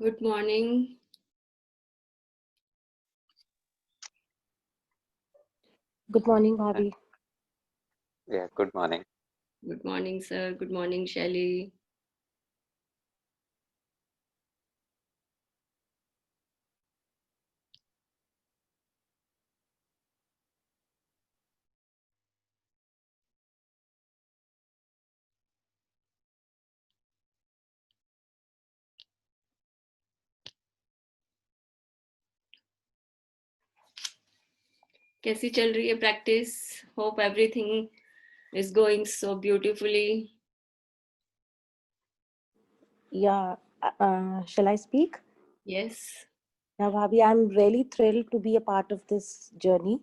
Good morning. Good morning, Bhabhi. Yeah, good morning. Good morning, sir. Good morning, Shelly. कैसी चल रही है practice? Hope everything is going so beautifully. Yeah, shall I speak? Yes. Yeah, Bhabhi, I'm really thrilled to be a part of this journey.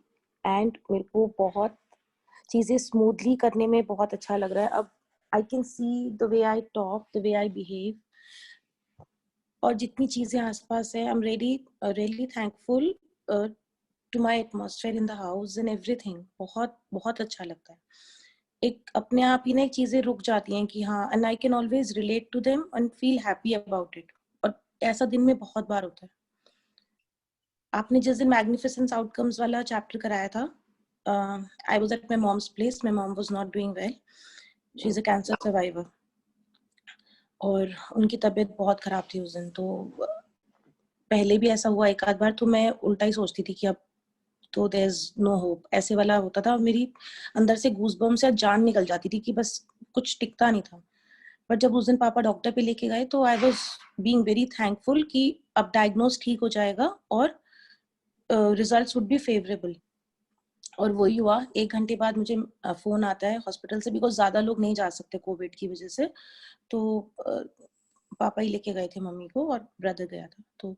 And मेरे को बहुत चीज़ें smoothly करने में बहुत अच्छा लग रहा है. अब I can see the way I talk, the way I behave. और जितनी चीज़ें आसपास हैं, I'm really thankful to my atmosphere in the house and everything. बहुत बहुत अच्छा लगता है. एक अपने आप ही ना एक चीजें रुक जाती हैं कि हाँ, and I can always relate to them and feel happy about it. और ऐसा दिन में बहुत बार होता है. आपने जिस दिन मैग्निफिसेंस आउटकम्स वाला चैप्टर कराया था, I was at my mom's place. My mom was not doing well. She's a cancer survivor. और उनकी तबीयत बहुत खराब थी उस दिन. तो पहले भी ऐसा हुआ एक आध बार, तो मैं उल्टा ही सोचती थी कि अब तो there's no hope. ऐसे वाला होता था. मेरी अंदर से गूज़बम्प से जान निकल जाती थी कि बस कुछ टिकता नहीं था. पर जब उस दिन पापा डॉक्टर पे लेके गए तो I was being very thankful कि अब डायग्नोज ठीक हो जाएगा और रिजल्ट्स वुड बी फेवरेबल. और वही हुआ. 1 घंटे बाद मुझे फोन आता है हॉस्पिटल से, बिकॉज ज्यादा लोग नहीं जा सकते कोविड की वजह से. तो पापा ही लेके गए थे मम्मी को और ब्रदर गया था. तो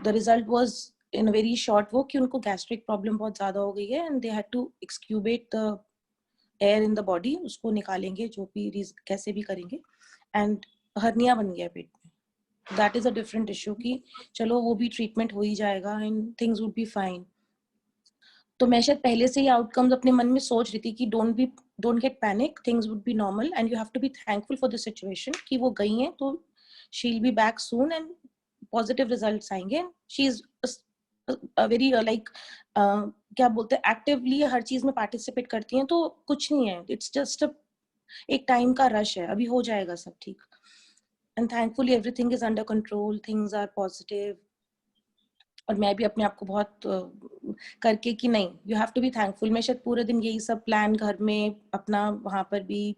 the result was in a very short वो कि उनको गैस्ट्रिक प्रॉब्लम बहुत ज्यादा हो गई है and they had to extubate the air in the body. उसको निकालेंगे जो भी कैसे भी करेंगे. एंड हर्निया बन गया पेट में. That is a different issue कि चलो वो भी ट्रीटमेंट हो ही जाएगा and things would be fine. तो मैं शायद पहले से ही आउटकम्स अपने मन में सोच रही थी कि don't get panic, things would be normal and you have to be thankful for the situation कि वो गई हैं तो she will be back soon and positive results आएंगे. शी इज वेरी लाइक क्या बोलते हैं, एक्टिवली हर चीज में पार्टिसिपेट करती हैं. तो कुछ नहीं है, इट्स जस्ट एक टाइम का रश है. अभी हो जाएगा सब ठीक. And thankfully everything is under control, things are positive. और मैं भी अपने आप को बहुत करके कि नहीं, you have to be thankful. मैं शायद पूरे दिन यही सब प्लान घर में अपना, वहां पर भी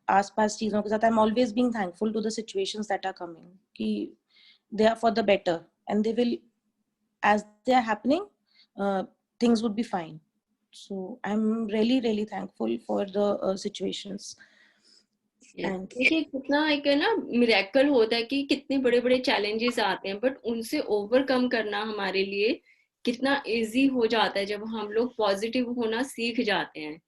आसपास चीजों के साथ, I am always being thankful to the situations that are coming कि they are for the better and they will, as they are happening, things would be fine. So I'm really thankful for the situations. देखिए कितना एक है ना miracle होता है कि कितने बड़े बड़े चैलेंजेस आते हैं बट उनसे ओवरकम करना हमारे लिए कितना इजी हो जाता है जब हम लोग पॉजिटिव होना सीख जाते हैं.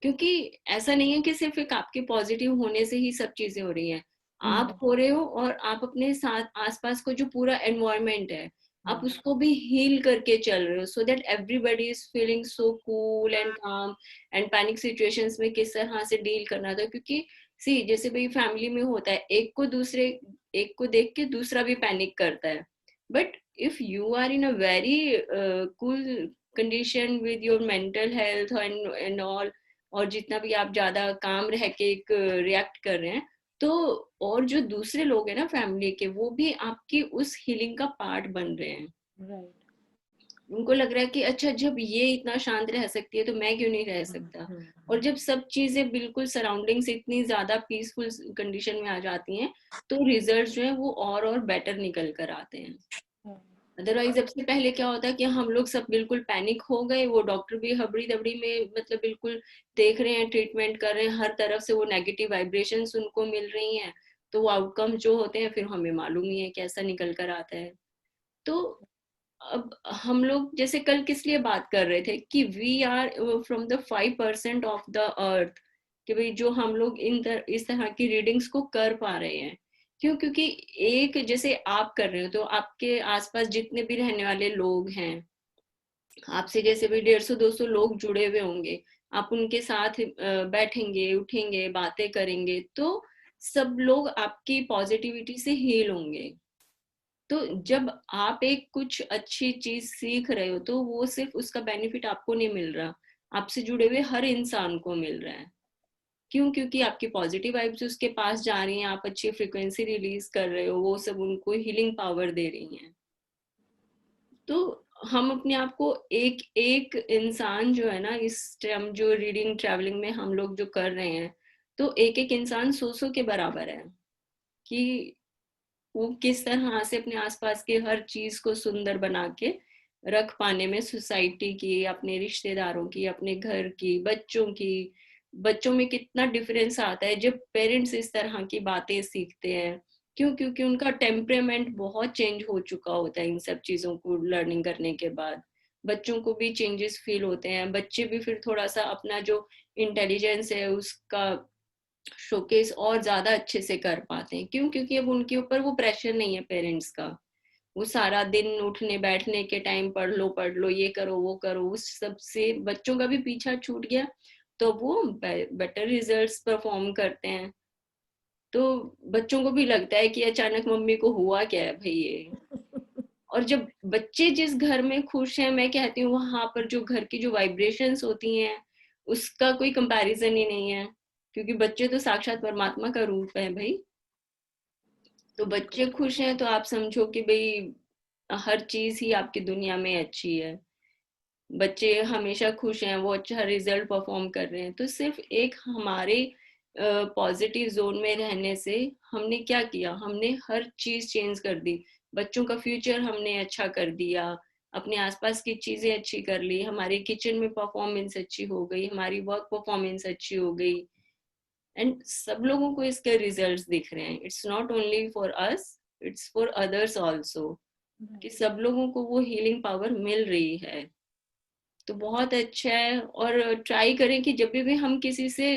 क्योंकि ऐसा नहीं है कि सिर्फ एक आपके पॉजिटिव होने से ही सब चीजें हो रही हैं. आप हो रहे हो और आप अपने साथ आसपास को जो पूरा एनवायरनमेंट है आप उसको भी हील करके चल रहे हो, so that everybody is feeling so cool and काम. एंड पैनिक सिचुएशंस में किस तरह से डील करना था, क्योंकि सी जैसे भाई फैमिली में होता है एक को देख के दूसरा भी पैनिक करता है. But if you are in a very cool condition with your mental health and all, और जितना भी आप ज्यादा काम रह के एक रिएक्ट कर रहे हैं, तो और जो दूसरे लोग हैं ना फैमिली के, वो भी आपकी उस हीलिंग का पार्ट बन रहे हैं. Right. उनको लग रहा है कि अच्छा जब ये इतना शांत रह सकती है तो मैं क्यों नहीं रह सकता. और जब सब चीजें बिल्कुल सराउंडिंग्स इतनी ज्यादा पीसफुल कंडीशन में आ जाती हैं तो रिजल्ट जो है वो और बेटर निकल कर आते हैं. अदरवाइज सबसे पहले क्या होता है कि हम लोग सब बिल्कुल पैनिक हो गए, वो डॉक्टर भी हबड़ी दबड़ी में मतलब बिल्कुल देख रहे हैं, ट्रीटमेंट कर रहे हैं, हर तरफ से वो नेगेटिव वाइब्रेशंस उनको मिल रही हैं. तो वो आउटकम जो होते हैं फिर हमें मालूम ही है कैसा निकल कर आता है. तो अब हम लोग जैसे कल किस लिए बात कर रहे थे कि we are from the 5% of the earth, कि भाई जो हम लोग इस तरह की रीडिंग्स को कर पा रहे हैं. क्यों? क्योंकि एक जैसे आप कर रहे हो तो आपके आसपास जितने भी रहने वाले लोग हैं, आपसे जैसे भी 150-200 लोग जुड़े हुए होंगे, आप उनके साथ बैठेंगे उठेंगे बातें करेंगे तो सब लोग आपकी पॉजिटिविटी से हील होंगे. तो जब आप एक कुछ अच्छी चीज सीख रहे हो तो वो सिर्फ उसका बेनिफिट आपको नहीं मिल रहा, आपसे जुड़े हुए हर इंसान को मिल रहा है। क्यों? क्योंकि आपकी पॉजिटिव वाइब्स उसके पास जा रही हैं, आप अच्छी फ्रीक्वेंसी रिलीज कर रहे हो, वो सब उनको हीलिंग पावर दे रही हैं। तो हम अपने आप को एक एक इंसान जो है ना, इस टाइम जो रीडिंग ट्रैवलिंग में हम लोग जो कर रहे हैं, तो एक एक इंसान 100 के बराबर है कि वो किस तरह से अपने आसपास के हर चीज को सुंदर बना के रख पाने में, सोसाइटी की, अपने रिश्तेदारों की, अपने घर की, बच्चों की। बच्चों में कितना डिफरेंस आता है जब पेरेंट्स इस तरह की बातें सीखते हैं। क्यों? क्योंकि उनका टेम्परेमेंट बहुत चेंज हो चुका होता है इन सब चीजों को लर्निंग करने के बाद। बच्चों को भी चेंजेस फील होते हैं, बच्चे भी फिर थोड़ा सा अपना जो इंटेलिजेंस है उसका शोकेस और ज्यादा अच्छे से कर पाते हैं। क्यों? क्योंकि अब उनके ऊपर वो प्रेशर नहीं है पेरेंट्स का। वो सारा दिन उठने बैठने के टाइम पढ़ लो, ये करो वो करो, उस सब से बच्चों का भी पीछा छूट गया, तो वो बेटर रिजल्ट्स परफॉर्म करते हैं। तो बच्चों को भी लगता है कि अचानक मम्मी को हुआ क्या है भाई ये। और जब बच्चे जिस घर में खुश हैं, मैं कहती हूँ वहां पर जो घर की जो वाइब्रेशंस होती हैं उसका कोई कंपैरिजन ही नहीं है। क्योंकि बच्चे तो साक्षात परमात्मा का रूप है भाई। तो बच्चे खुश हैं तो आप समझो कि भाई हर चीज ही आपकी दुनिया में अच्छी है। बच्चे हमेशा खुश हैं, वो अच्छा रिजल्ट परफॉर्म कर रहे हैं, तो सिर्फ एक हमारे पॉजिटिव जोन में रहने से हमने क्या किया, हमने हर चीज चेंज कर दी। बच्चों का फ्यूचर हमने अच्छा कर दिया, अपने आसपास की चीजें अच्छी कर ली, हमारी किचन में परफॉर्मेंस अच्छी हो गई, हमारी वर्क परफॉर्मेंस अच्छी हो गई। एंड सब लोगों को इसके रिजल्ट्स दिख रहे हैं। It's not only for us, it's for others also, कि सब लोगों को वो हीलिंग पावर मिल रही है। तो बहुत अच्छा है। और ट्राई करें कि जब भी हम किसी से,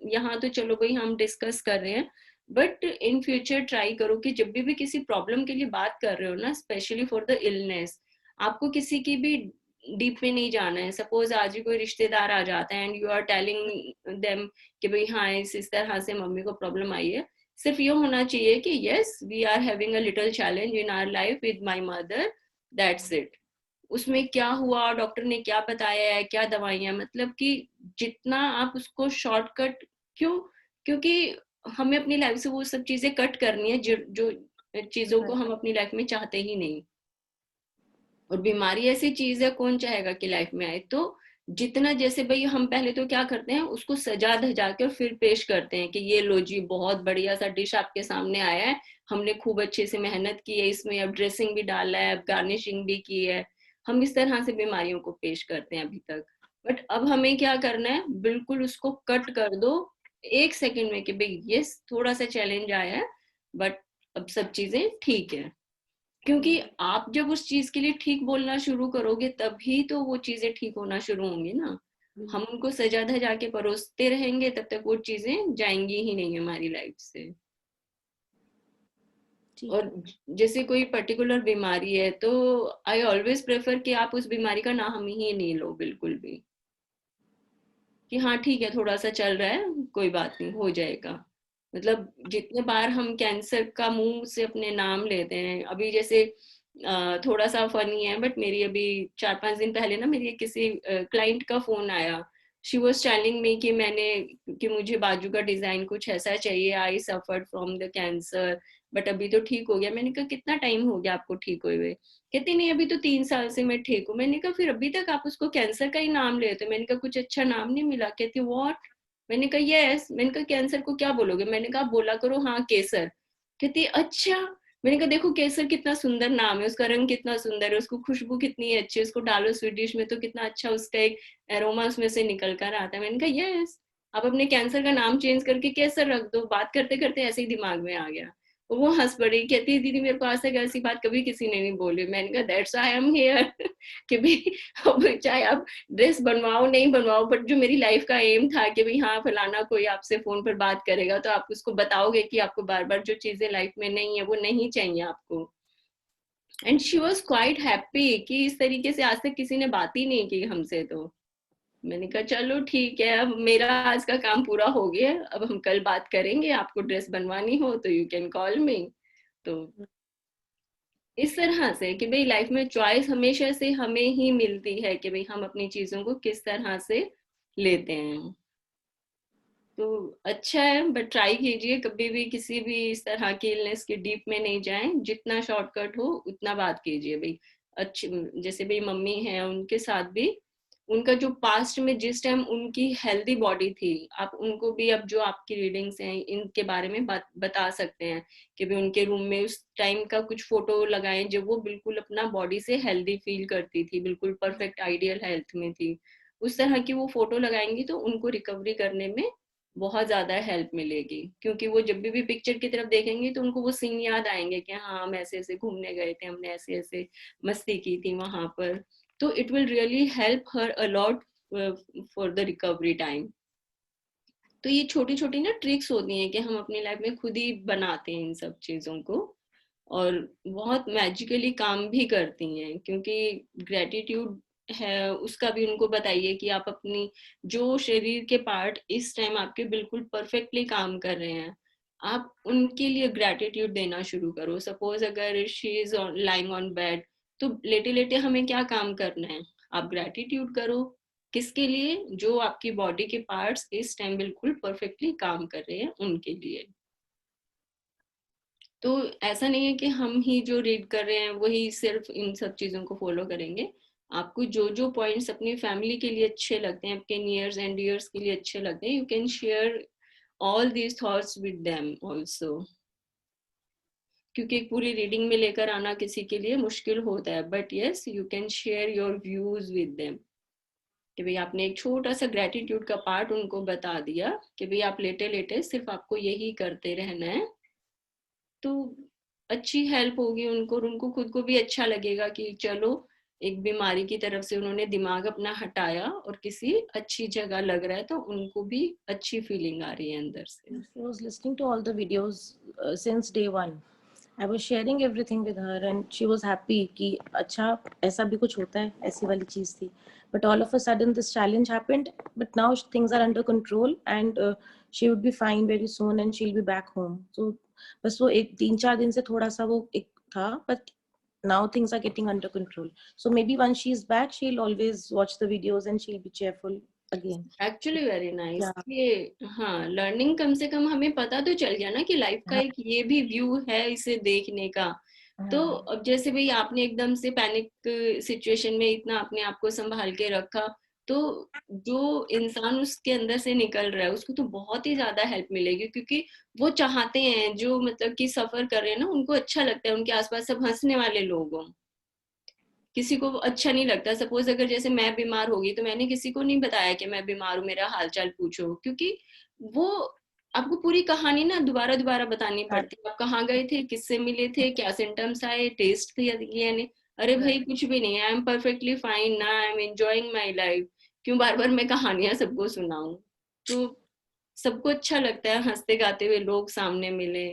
यहाँ तो चलो भाई हम डिस्कस कर रहे हैं, बट इन फ्यूचर ट्राई करो कि जब भी किसी प्रॉब्लम के लिए बात कर रहे हो ना, स्पेशली फॉर द इलनेस, आपको किसी की भी डीप में नहीं जाना है। सपोज आज ही कोई रिश्तेदार आ जाता है and you are telling them कि भाई हाँ इस तरह से मम्मी को प्रॉब्लम आई है, सिर्फ ये होना चाहिए कि yes we are having a little challenge in our life with my mother, that's it. उसमें क्या हुआ, डॉक्टर ने क्या बताया है, क्या दवाइयां, मतलब कि जितना आप उसको शॉर्टकट। क्यों? क्योंकि हमें अपनी लाइफ से वो सब चीजें कट करनी है जो चीजों को हम अपनी लाइफ में चाहते ही नहीं। और बीमारी ऐसी चीज है, कौन चाहेगा कि लाइफ में आए। तो जितना, जैसे भाई हम पहले तो क्या करते हैं, उसको सजा धजा के और फिर पेश करते हैं कि ये लो जी बहुत बढ़िया सा डिश आपके सामने आया है, हमने खूब अच्छे से मेहनत की है इसमें, अब ड्रेसिंग भी डाला है, अब गार्निशिंग भी की है। हम इस तरह से बीमारियों को पेश करते हैं अभी तक। बट अब हमें क्या करना है, बिल्कुल उसको कट कर दो 1 सेकंड में कि भाई ये थोड़ा सा चैलेंज आया है, बट अब सब चीजें ठीक है। क्योंकि आप जब उस चीज के लिए ठीक बोलना शुरू करोगे तभी तो वो चीजें ठीक होना शुरू होंगी ना। हम उनको सजा धजा के परोसते रहेंगे तब तक वो चीजें जाएंगी ही नहीं हमारी लाइफ से। और जैसे कोई पर्टिकुलर बीमारी है तो आई ऑलवेज प्रेफर कि आप उस बीमारी का नाम ही नहीं लो बिल्कुल भी, कि हाँ ठीक है थोड़ा सा चल रहा है, कोई बात नहीं, हो जाएगा। मतलब जितने बार हम कैंसर का मुंह से अपने नाम लेते हैं, अभी जैसे थोड़ा सा फनी है बट मेरी अभी 4-5 दिन पहले ना मेरी किसी क्लाइंट का फोन आया। शी वॉज टेलिंग मी कि मुझे बाजू का डिजाइन कुछ ऐसा चाहिए, I suffered from the cancer but अभी तो ठीक हो गया। मैंने कहा कितना टाइम हो गया आपको ठीक हुए हुए? कहती नहीं अभी तो 3 साल से मैं ठीक हूँ। मैंने कहा फिर अभी तक आप उसको कैंसर का ही नाम लेते हो? मैंने कहा कुछ अच्छा नाम नहीं मिला? कहती व्हाट? मैंने कहा यस। मैंने कहा कैंसर को क्या बोलोगे? मैंने कहा बोला करो हाँ केसर। कहती अच्छा। मैंने कहा देखो केसर कितना सुंदर नाम है, उसका रंग कितना सुंदर है, उसको खुशबू कितनी अच्छी है, उसको डालो स्वीट डिश में तो कितना अच्छा उसका एक एरोमा उसमें से निकल कर आता है। मैंने कहा यस, आप अपने कैंसर का नाम चेंज करके केसर रख दो। बात करते करते ऐसे ही दिमाग में आ गया। वो हंस पड़ी, कहती है दीदी मेरे को आज तक ऐसी बात कभी किसी ने नहीं बोली। मैंने कहा दैट्स आई एम हियर कि भाई चाहे आप ड्रेस बनवाओ नहीं बनवाओ, बट जो मेरी लाइफ का एम था कि भाई हाँ फलाना कोई आपसे फोन पर बात करेगा तो आप उसको बताओगे कि आपको बार बार जो चीजें लाइफ में नहीं है वो नहीं चाहिए आपको। And she was quite happy कि इस तरीके से आज तक किसी ने बात ही नहीं की हमसे। तो मैंने कहा चलो ठीक है, अब मेरा आज का काम पूरा हो गया, अब हम कल बात करेंगे, आपको ड्रेस बनवानी हो तो यू कैन कॉल मी। तो इस तरह से कि भाई लाइफ में चॉइस हमेशा से हमें ही मिलती है कि भाई हम अपनी चीजों को किस तरह से लेते हैं। तो अच्छा है, बट ट्राई कीजिए कभी भी किसी भी इस तरह की इलनेस के डीप में नहीं जाएं, जितना शॉर्टकट हो उतना बात कीजिए भाई। अच्छी, जैसे भाई मम्मी है उनके साथ भी उनका जो पास्ट में जिस टाइम उनकी हेल्दी बॉडी थी, आप उनको भी अब जो आपकी रीडिंग्स हैं इनके बारे में बता सकते हैं कि भाई उनके रूम में उस टाइम का कुछ फोटो लगाएं जब वो बिल्कुल अपना बॉडी से हेल्दी फील करती थी, बिल्कुल परफेक्ट आइडियल हेल्थ में थी। उस तरह की वो फोटो लगाएंगी तो उनको रिकवरी करने में बहुत ज्यादा हेल्प मिलेगी, क्योंकि वो जब भी पिक्चर की तरफ देखेंगे तो उनको वो सीन याद आएंगे कि हाँ हम ऐसे ऐसे घूमने गए थे, हमने ऐसे ऐसे मस्ती की थी वहां पर। तो it will really help her a lot for the recovery time. तो ये छोटी छोटी ना ट्रिक्स होती हैं कि हम अपनी लाइफ में खुद ही बनाते हैं इन सब चीजों को, और बहुत मैजिकली काम भी करती हैं, क्योंकि ग्रेटिट्यूड है उसका भी उनको बताइए कि आप अपनी जो शरीर के पार्ट इस टाइम आपके बिल्कुल परफेक्टली काम कर रहे हैं, आप उनके लिए ग्रेटिट्यूड देना शुरू करो। सपोज अगर she is lying on bed, तो लेटे लेटे हमें क्या काम करना है, आप ग्रेटिट्यूड करो। किसके लिए? जो आपकी बॉडी के पार्ट्स इस टाइम बिल्कुल परफेक्टली काम कर रहे हैं उनके लिए। तो ऐसा नहीं है कि हम ही जो रीड कर रहे हैं वही सिर्फ इन सब चीजों को फॉलो करेंगे। आपको जो जो पॉइंट्स अपनी फैमिली के लिए अच्छे लगते हैं, आपके नियर्स एंड डियर्स के लिए अच्छे लगते हैं, you can share all these thoughts with them also. क्योंकि एक पूरी रीडिंग में लेकर आना किसी के लिए मुश्किल होता है, but yes you can share your views with them कि भाई आपने एक छोटा सा ग्रेटिट्यूड का पार्ट उनको बता दिया कि भाई आप लेटे लेटे सिर्फ आपको यही करते रहना है। तो अच्छी हेल्प होगी उनको, और उनको खुद को भी अच्छा लगेगा कि चलो एक बीमारी की तरफ से उन्होंने दिमाग अपना हटाया और किसी अच्छी जगह लग रहा है, तो उनको भी अच्छी फीलिंग आ रही है अंदर से। She was listening to all the videos since day one. I was sharing everything with her and she was happy कि अच्छा ऐसा भी कुछ होता है, ऐसी वाली चीज थी। But all of a sudden this challenge happened, but now things are under control and she would be fine very soon and she'll be back home. So बस वो एक 3-4 दिन से थोड़ा सा वो एक था, but now things are getting under control. So maybe once she's back, she'll always watch the videos and she'll be cheerful again. Actually very nice. Yeah. ये हाँ, लर्निंग कम से कम हमें पता तो चल गया ना कि लाइफ का एक ये भी व्यू है इसे देखने का। तो अब जैसे भाई आपने एकदम से पैनिक सिचुएशन में इतना अपने आप को संभाल के रखा, तो जो इंसान उसके अंदर से निकल रहा है उसको तो बहुत ही ज्यादा हेल्प मिलेगी, क्योंकि वो चाहते हैं जो मतलब कि सफर कर रहे हैं ना, उनको अच्छा लगता है उनके आसपास सब हंसने वाले लोग हों। किसी को अच्छा नहीं लगता। सपोज अगर जैसे मैं बीमार होगी तो मैंने किसी को नहीं बताया कि मैं बीमार हूँ, मेरा हालचाल पूछो, क्योंकि वो आपको पूरी कहानी ना दोबारा दोबारा बतानी पड़ती है। आप कहाँ गए थे, किससे मिले थे, क्या सिम्टम्स आए, टेस्ट किया या नहीं। अरे भाई कुछ भी नहीं, आई एम परफेक्टली फाइन ना, I am enjoying my life. क्यों बार बार मैं कहानियां सबको सुनाऊं? तो सबको अच्छा लगता है हंसते गाते हुए लोग सामने मिले।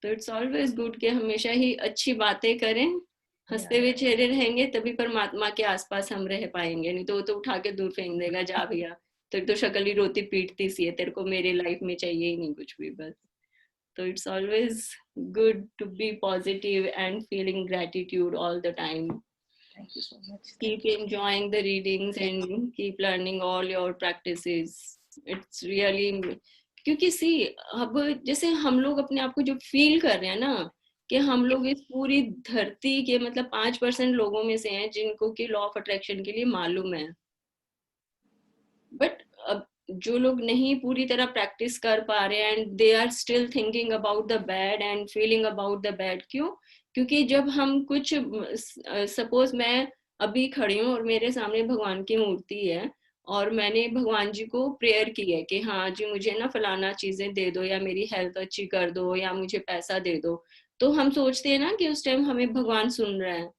तो इट्स ऑलवेज गुड कि हमेशा ही अच्छी बातें करें, हंसते हुए चेहरे रहेंगे तभी परमात्मा के आसपास हम रह पाएंगे, नहीं तो वो तो उठा के दूर फेंक देगा, जा भैया तेरी तो शक्ल ही रोती पीटती सी है, तेरे को मेरे लाइफ में चाहिए ही नहीं कुछ भी बस। तो it's always good to be positive and feeling gratitude all the time. Thank you so much. Keep enjoying the readings and keep learning all your practices. It's really, क्योंकि सी अब जैसे हम लोग अपने आप को जो फील कर रहे हैं ना कि हम लोग इस पूरी धरती के मतलब 5% लोगों में से हैं जिनको कि लॉ ऑफ अट्रैक्शन के लिए मालूम है, बट अब जो लोग नहीं पूरी तरह प्रैक्टिस कर पा रहे हैं and they are still thinking about the bad and feeling about the bad. क्यों? क्योंकि जब हम कुछ, सपोज मैं अभी खड़ी हूँ और मेरे सामने भगवान की मूर्ति है और मैंने भगवान जी को प्रेयर की है कि हाँ जी मुझे ना फलाना चीजें दे दो, या मेरी हेल्थ अच्छी कर दो, या मुझे पैसा दे दो, तो हम सोचते हैं ना कि उस टाइम हमें भगवान सुन रहा है।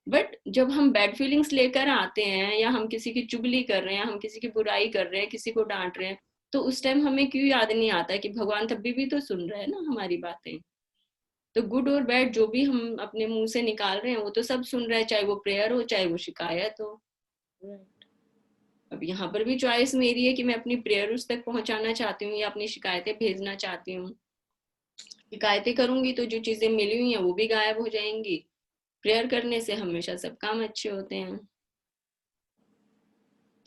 बट जब हम बैड फीलिंग्स लेकर आते हैं, या हम किसी की चुगली कर रहे हैं, हम किसी की बुराई कर रहे हैं, किसी को डांट रहे हैं, तो उस टाइम हमें क्यों याद नहीं आता कि भगवान तब भी तो सुन रहा है ना हमारी बातें। तो गुड और बैड जो भी हम अपने मुंह से निकाल रहे हैं वो तो सब सुन रहा है, चाहे वो प्रेयर हो चाहे वो शिकायत हो। अब यहाँ पर भी चॉइस मेरी है कि मैं अपनी प्रेयर उस तक पहुंचाना चाहती हूँ या अपनी शिकायतें भेजना चाहती हूँ। शिकायतें करूंगी तो जो चीजें मिली हुई हैं वो भी गायब हो जाएंगी। प्रेयर करने से हमेशा सब काम अच्छे होते हैं।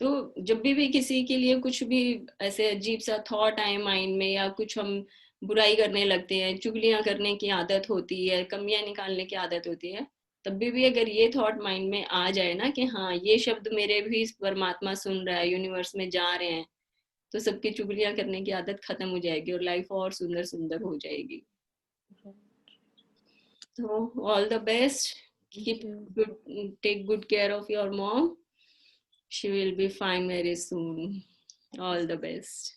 तो जब भी किसी के लिए कुछ भी ऐसे अजीब सा थॉट आए माइंड में, या कुछ हम बुराई करने लगते हैं, चुगलियां करने की आदत होती है, कमियां निकालने की आदत होती है, तब भी अगर ये थॉट माइंड में आ जाए ना कि हाँ ये शब्द मेरे भी परमात्मा सुन रहा है, यूनिवर्स में जा रहे हैं, तो सबकी चुगलियां करने की आदत खत्म हो जाएगी और लाइफ और सुंदर सुंदर हो जाएगी। तो all the best, keep good, take good care of your mom, she will be fine very soon. All the best.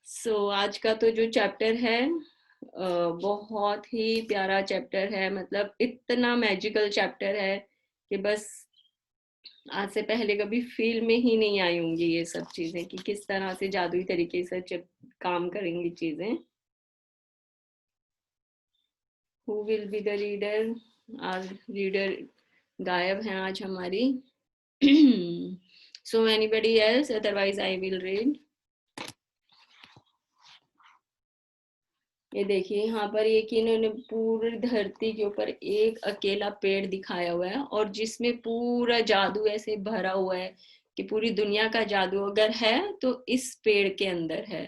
So आज का तो जो चैप्टर है बहुत ही प्यारा चैप्टर है, मतलब इतना मैजिकल चैप्टर है कि बस आज से पहले कभी फील में ही नहीं आई होंगी ये सब चीजें कि किस तरह से जादुई तरीके से काम करेंगी चीजें। Who will be the reader? आज रीडर गायब हैं आज हमारी। So anybody else? Otherwise I will read. ये देखिए यहाँ पर ये कि इन्होंने पूरी धरती के ऊपर एक अकेला पेड़ दिखाया हुआ है और जिसमें पूरा जादू ऐसे भरा हुआ है कि पूरी दुनिया का जादू अगर है तो इस पेड़ के अंदर है।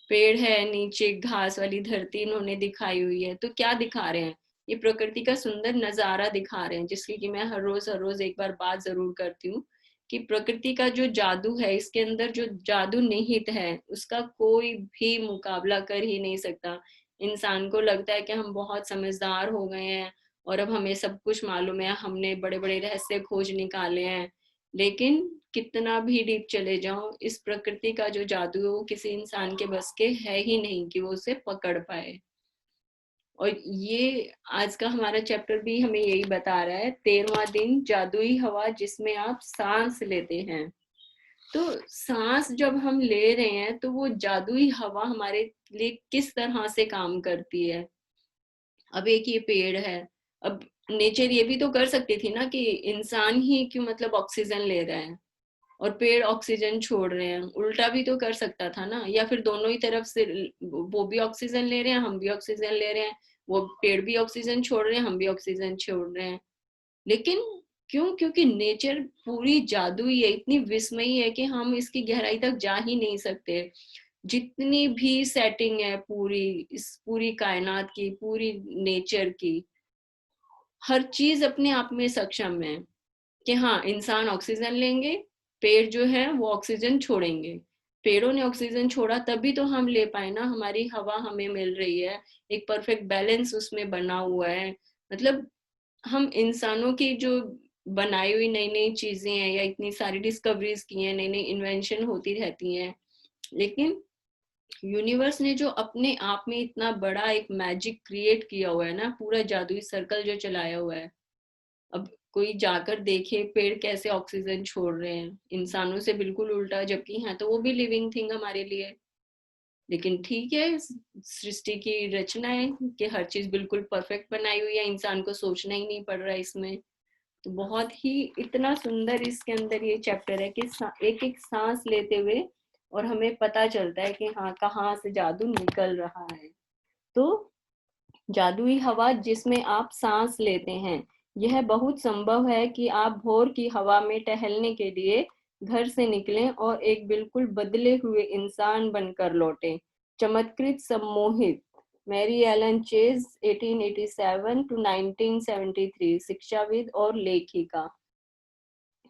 पेड़ है, नीचे घास वाली धरती इन्होंने दिखाई हुई है। तो क्या दिखा रहे हैं? ये प्रकृति का सुंदर नजारा दिखा रहे हैं, जिसकी कि मैं हर रोज एक बार बात जरूर करती हूँ कि प्रकृति का जो जादू है, इसके अंदर जो जादू निहित है उसका कोई भी मुकाबला कर ही नहीं सकता। इंसान को लगता है कि हम बहुत समझदार हो गए हैं और अब हमें सब कुछ मालूम है, हमने बड़े बड़े रहस्य खोज निकाले हैं, लेकिन कितना भी डीप चले जाओ, इस प्रकृति का जो जादू है वो किसी इंसान के बस के है ही नहीं कि वो उसे पकड़ पाए। और ये आज का हमारा चैप्टर भी हमें यही बता रहा है। 13वां दिन, जादुई हवा जिसमें आप सांस लेते हैं। तो सांस जब हम ले रहे हैं तो वो जादुई हवा हमारे लिए किस तरह से काम करती है। अब एक ये पेड़ है, अब नेचर ये भी तो कर सकती थी ना कि इंसान ही क्यों मतलब ऑक्सीजन ले रहा है और पेड़ ऑक्सीजन छोड़ रहे हैं, उल्टा भी तो कर सकता था ना, या फिर दोनों ही तरफ से वो भी ऑक्सीजन ले रहे हैं, हम भी ऑक्सीजन ले रहे हैं, वो पेड़ भी ऑक्सीजन छोड़ रहे हैं, हम भी ऑक्सीजन छोड़ रहे हैं। लेकिन क्यों? क्योंकि नेचर पूरी जादुई है, इतनी विस्मयी है कि हम इसकी गहराई तक जा ही नहीं सकते। जितनी भी सेटिंग है पूरी, इस पूरी कायनात की, पूरी नेचर की, हर चीज अपने आप में सक्षम है कि हाँ इंसान ऑक्सीजन लेंगे, पेड़ जो है वो ऑक्सीजन छोड़ेंगे। पेड़ों ने ऑक्सीजन छोड़ा तभी तो हम ले पाए ना, हमारी हवा हमें मिल रही है, एक परफेक्ट बैलेंस उसमें बना हुआ है। मतलब हम इंसानों की जो बनाई हुई नई नई चीजें हैं या इतनी सारी डिस्कवरीज की हैं, नई नई इन्वेंशन होती रहती हैं, लेकिन यूनिवर्स ने जो अपने आप में इतना बड़ा एक मैजिक क्रिएट किया हुआ है ना, पूरा जादुई सर्कल जो चलाया हुआ है। अब कोई जाकर देखे पेड़ कैसे ऑक्सीजन छोड़ रहे हैं, इंसानों से बिल्कुल उल्टा, जबकि हैं तो वो भी लिविंग थिंग हमारे लिए। लेकिन ठीक है, सृष्टि की रचना है कि हर चीज बिल्कुल परफेक्ट बनाई हुई है, इंसान को सोचना ही नहीं पड़ रहा है इसमें। तो बहुत ही इतना सुंदर इसके अंदर ये चैप्टर है कि एक एक सांस लेते हुए और हमें पता चलता है कि हाँ कहाँ से जादू निकल रहा है। तो जादुई हवा जिसमें आप सांस लेते हैं, यह बहुत संभव है कि आप भोर की हवा में टहलने के लिए घर से निकलें और एक बिल्कुल बदले हुए इंसान बनकर लौटें। चमत्कृत सम्मोहित, मैरी एलन चेज 1887 to 1973, शिक्षाविद और लेखिका,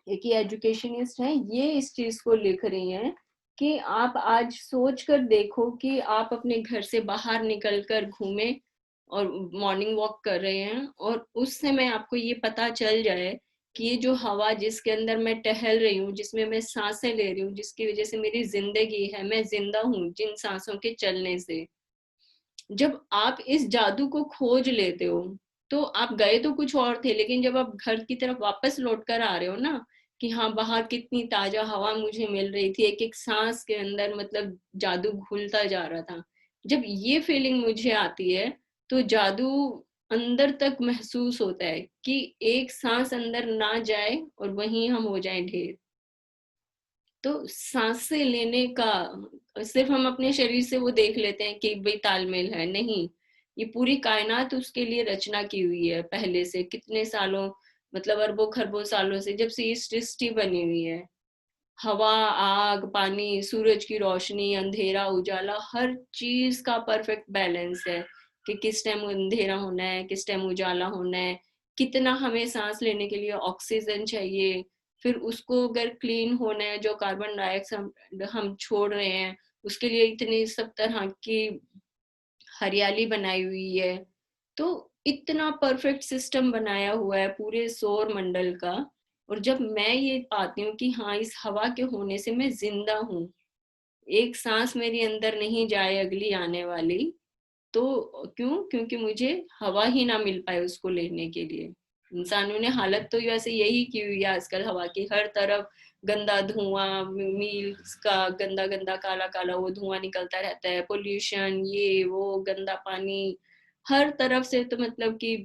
एक एजुकेशनिस्ट हैं, ये इस चीज को लिख रही हैं कि आप आज सोच कर देखो कि आप अपने घर से बाहर निकल कर घूमे और मॉर्निंग वॉक कर रहे हैं और उस समय आपको ये पता चल जाए कि ये जो हवा जिसके अंदर मैं टहल रही हूँ, जिसमें मैं सांसें ले रही हूँ, जिसकी वजह से मेरी जिंदगी है, मैं जिंदा हूँ जिन सांसों के चलने से, जब आप इस जादू को खोज लेते हो, तो आप गए तो कुछ और थे, लेकिन जब आप घर की तरफ वापस लौट कर आ रहे हो ना कि हाँ बाहर कितनी ताजा हवा मुझे मिल रही थी, एक एक सांस के अंदर मतलब जादू घुलता जा रहा था, जब ये फीलिंग मुझे आती है तो जादू अंदर तक महसूस होता है कि एक सांस अंदर ना जाए और वहीं हम हो जाएं ढेर। तो सांसें लेने का सिर्फ हम अपने शरीर से वो देख लेते हैं कि भाई तालमेल है, नहीं, ये पूरी कायनात उसके लिए रचना की हुई है पहले से, कितने सालों, मतलब अरबों खरबों सालों से, जब से ये सृष्टि बनी हुई है। हवा, आग, पानी, सूरज की रोशनी, अंधेरा, उजाला, हर चीज का परफेक्ट बैलेंस है कि किस टाइम अंधेरा होना है, किस टाइम उजाला होना है, कितना हमें सांस लेने के लिए ऑक्सीजन चाहिए, फिर उसको अगर क्लीन होना है, जो कार्बन डाइऑक्साइड हम छोड़ रहे हैं, उसके लिए इतनी सब तरह की हरियाली बनाई हुई है। तो इतना परफेक्ट सिस्टम बनाया हुआ है पूरे सौर मंडल का। और जब मैं ये पाती हूँ कि हाँ, इस हवा के होने से मैं जिंदा हूँ, एक सांस मेरी अंदर नहीं जाए अगली आने वाली, तो क्यों? क्योंकि मुझे हवा ही ना मिल पाए उसको लेने के लिए। इंसानों ने हालत तो वैसे यही की हुई है आजकल, हवा की हर तरफ गंदा धुआं, मील्स का गंदा गंदा काला काला वो धुआं निकलता रहता है, पोल्यूशन, ये वो, गंदा पानी, हर तरफ से तो मतलब कि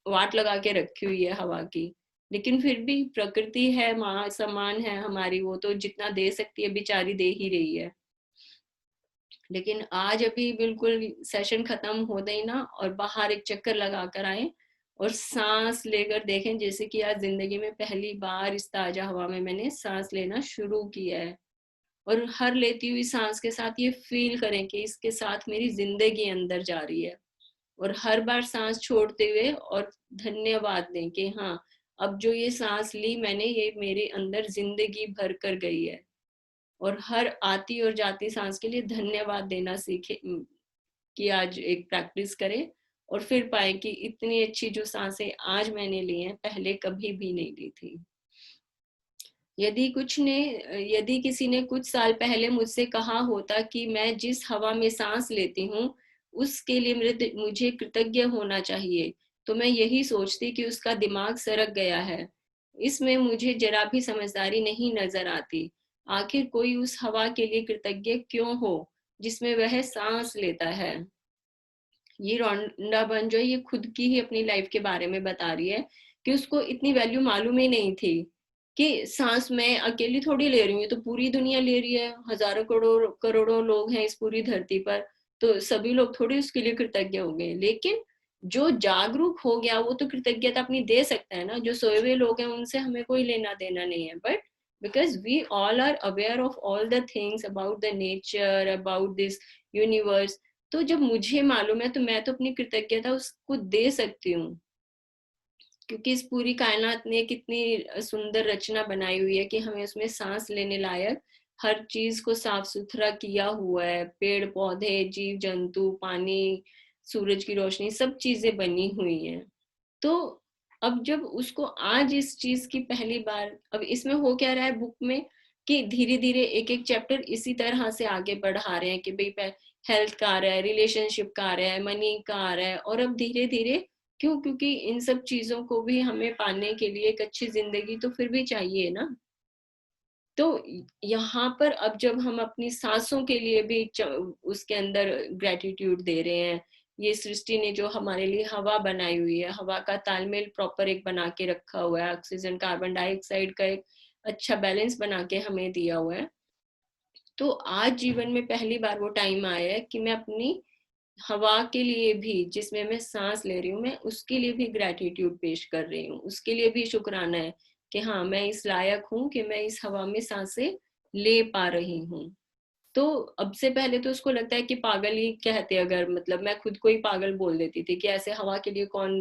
वाट लगा के रखी हुई है हवा की। लेकिन फिर भी प्रकृति है, माँ समान है हमारी, वो तो जितना दे सकती है बेचारी दे ही रही है। लेकिन आज अभी बिल्कुल सेशन खत्म होते ही ना और बाहर एक चक्कर लगा कर आए और सांस लेकर देखें, जैसे कि आज जिंदगी में पहली बार इस ताजा हवा में मैंने सांस लेना शुरू किया है। और हर लेती हुई सांस के साथ ये फील करें कि इसके साथ मेरी जिंदगी अंदर जा रही है। और हर बार सांस छोड़ते हुए और धन्यवाद दें कि हाँ, अब जो ये सांस ली मैंने, ये मेरे अंदर जिंदगी भर कर गई है। और हर आती और जाती सांस के लिए धन्यवाद देना सीखे, कि आज एक प्रैक्टिस करें और फिर पाए कि इतनी अच्छी जो सांसें आज मैंने ली हैं, पहले कभी भी नहीं ली थी। यदि किसी ने कुछ साल पहले मुझसे कहा होता कि मैं जिस हवा में सांस लेती हूँ उसके लिए मुझे कृतज्ञ होना चाहिए, तो मैं यही सोचती कि उसका दिमाग सरक गया है। इसमें मुझे जरा भी समझदारी नहीं नजर आती। आखिर कोई उस हवा के लिए कृतज्ञ क्यों हो जिसमें वह सांस लेता है। ये रोंडा बर्न जो है, ये खुद की ही अपनी लाइफ के बारे में बता रही है कि उसको इतनी वैल्यू मालूम ही नहीं थी कि सांस मैं अकेली थोड़ी ले रही हूँ, तो पूरी दुनिया ले रही है, हजारों करोड़ करोड़ों लोग हैं इस पूरी धरती पर, तो सभी लोग थोड़ी उसके लिए कृतज्ञ हो गए। लेकिन जो जागरूक हो गया वो तो कृतज्ञता अपनी दे सकता है ना, जो सोए हुए लोग हैं उनसे हमें कोई लेना देना नहीं है। But because we all are aware of all the things about the nature, about this universe, तो जब मुझे मालूम है तो मैं तो अपनी कृतज्ञता उसको दे सकती हूँ, क्योंकि इस पूरी कायनात ने कितनी सुंदर रचना बनाई हुई है कि हमें उसमें सांस लेने लायक हर चीज को साफ सुथरा किया हुआ है। पेड़ पौधे, जीव जंतु, पानी, सूरज की रोशनी, सब चीजें बनी हुई हैं। तो अब जब उसको आज इस चीज की पहली बार, अब इसमें हो क्या रहा है बुक में कि धीरे धीरे एक एक चैप्टर इसी तरह से आगे बढ़ा रहे हैं कि भाई हेल्थ का आ रहा है, रिलेशनशिप का आ रहा है, मनी का आ रहा है, और अब धीरे धीरे क्यों, क्योंकि इन सब चीजों को भी हमें पाने के लिए एक अच्छी जिंदगी तो फिर भी चाहिए ना। तो यहाँ पर अब जब हम अपनी सांसों के लिए भी उसके अंदर ग्रेटिट्यूड दे रहे हैं, ये सृष्टि ने जो हमारे लिए हवा बनाई हुई है, हवा का तालमेल प्रॉपर एक बना के रखा हुआ है, ऑक्सीजन कार्बन डाइऑक्साइड का एक अच्छा बैलेंस बना के हमें दिया हुआ है। तो आज जीवन में पहली बार वो टाइम आया है कि मैं अपनी हवा के लिए भी, जिसमें मैं सांस ले रही हूँ, मैं उसके लिए भी ग्रेटिट्यूड पेश कर रही हूँ, उसके लिए भी शुक्राना है कि हाँ, मैं इस लायक हूँ कि मैं इस हवा में सांसें ले पा रही हूँ। तो अब से पहले तो उसको लगता है कि पागल ही कहते, अगर मतलब मैं खुद को ही पागल बोल देती थी कि ऐसे हवा के लिए कौन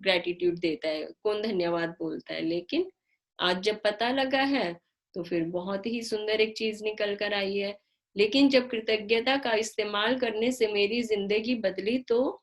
ग्रेटिट्यूड देता है, कौन धन्यवाद बोलता है। लेकिन आज जब पता लगा है तो फिर बहुत ही सुंदर एक चीज निकल कर आई है। लेकिन जब कृतज्ञता का इस्तेमाल करने से मेरी जिंदगी बदली, तो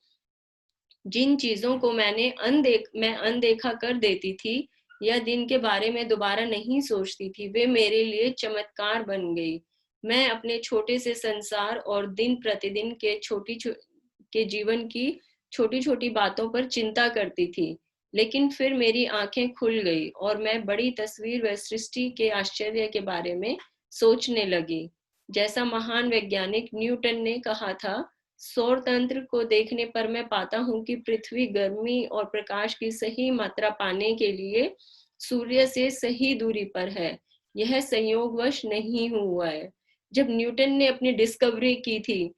जिन चीजों को मैं अनदेखा कर देती थी या दिन के बारे में दोबारा नहीं सोचती थी, वे मेरे लिए चमत्कार बन गई। मैं अपने छोटे से संसार और दिन प्रतिदिन के जीवन की छोटी छोटी बातों पर चिंता करती थी, लेकिन फिर मेरी आंखें खुल गई और मैं बड़ी तस्वीर व सृष्टि के आश्चर्य के बारे में सोचने लगी। जैसा महान वैज्ञानिक न्यूटन ने कहा था, सौर तंत्र को देखने पर मैं पाता हूँ कि पृथ्वी गर्मी और प्रकाश की सही मात्रा पाने के लिए सूर्य से सही दूरी पर है, यह संयोगवश नहीं हुआ है। जब न्यूटन ने अपनी डिस्कवरी की थी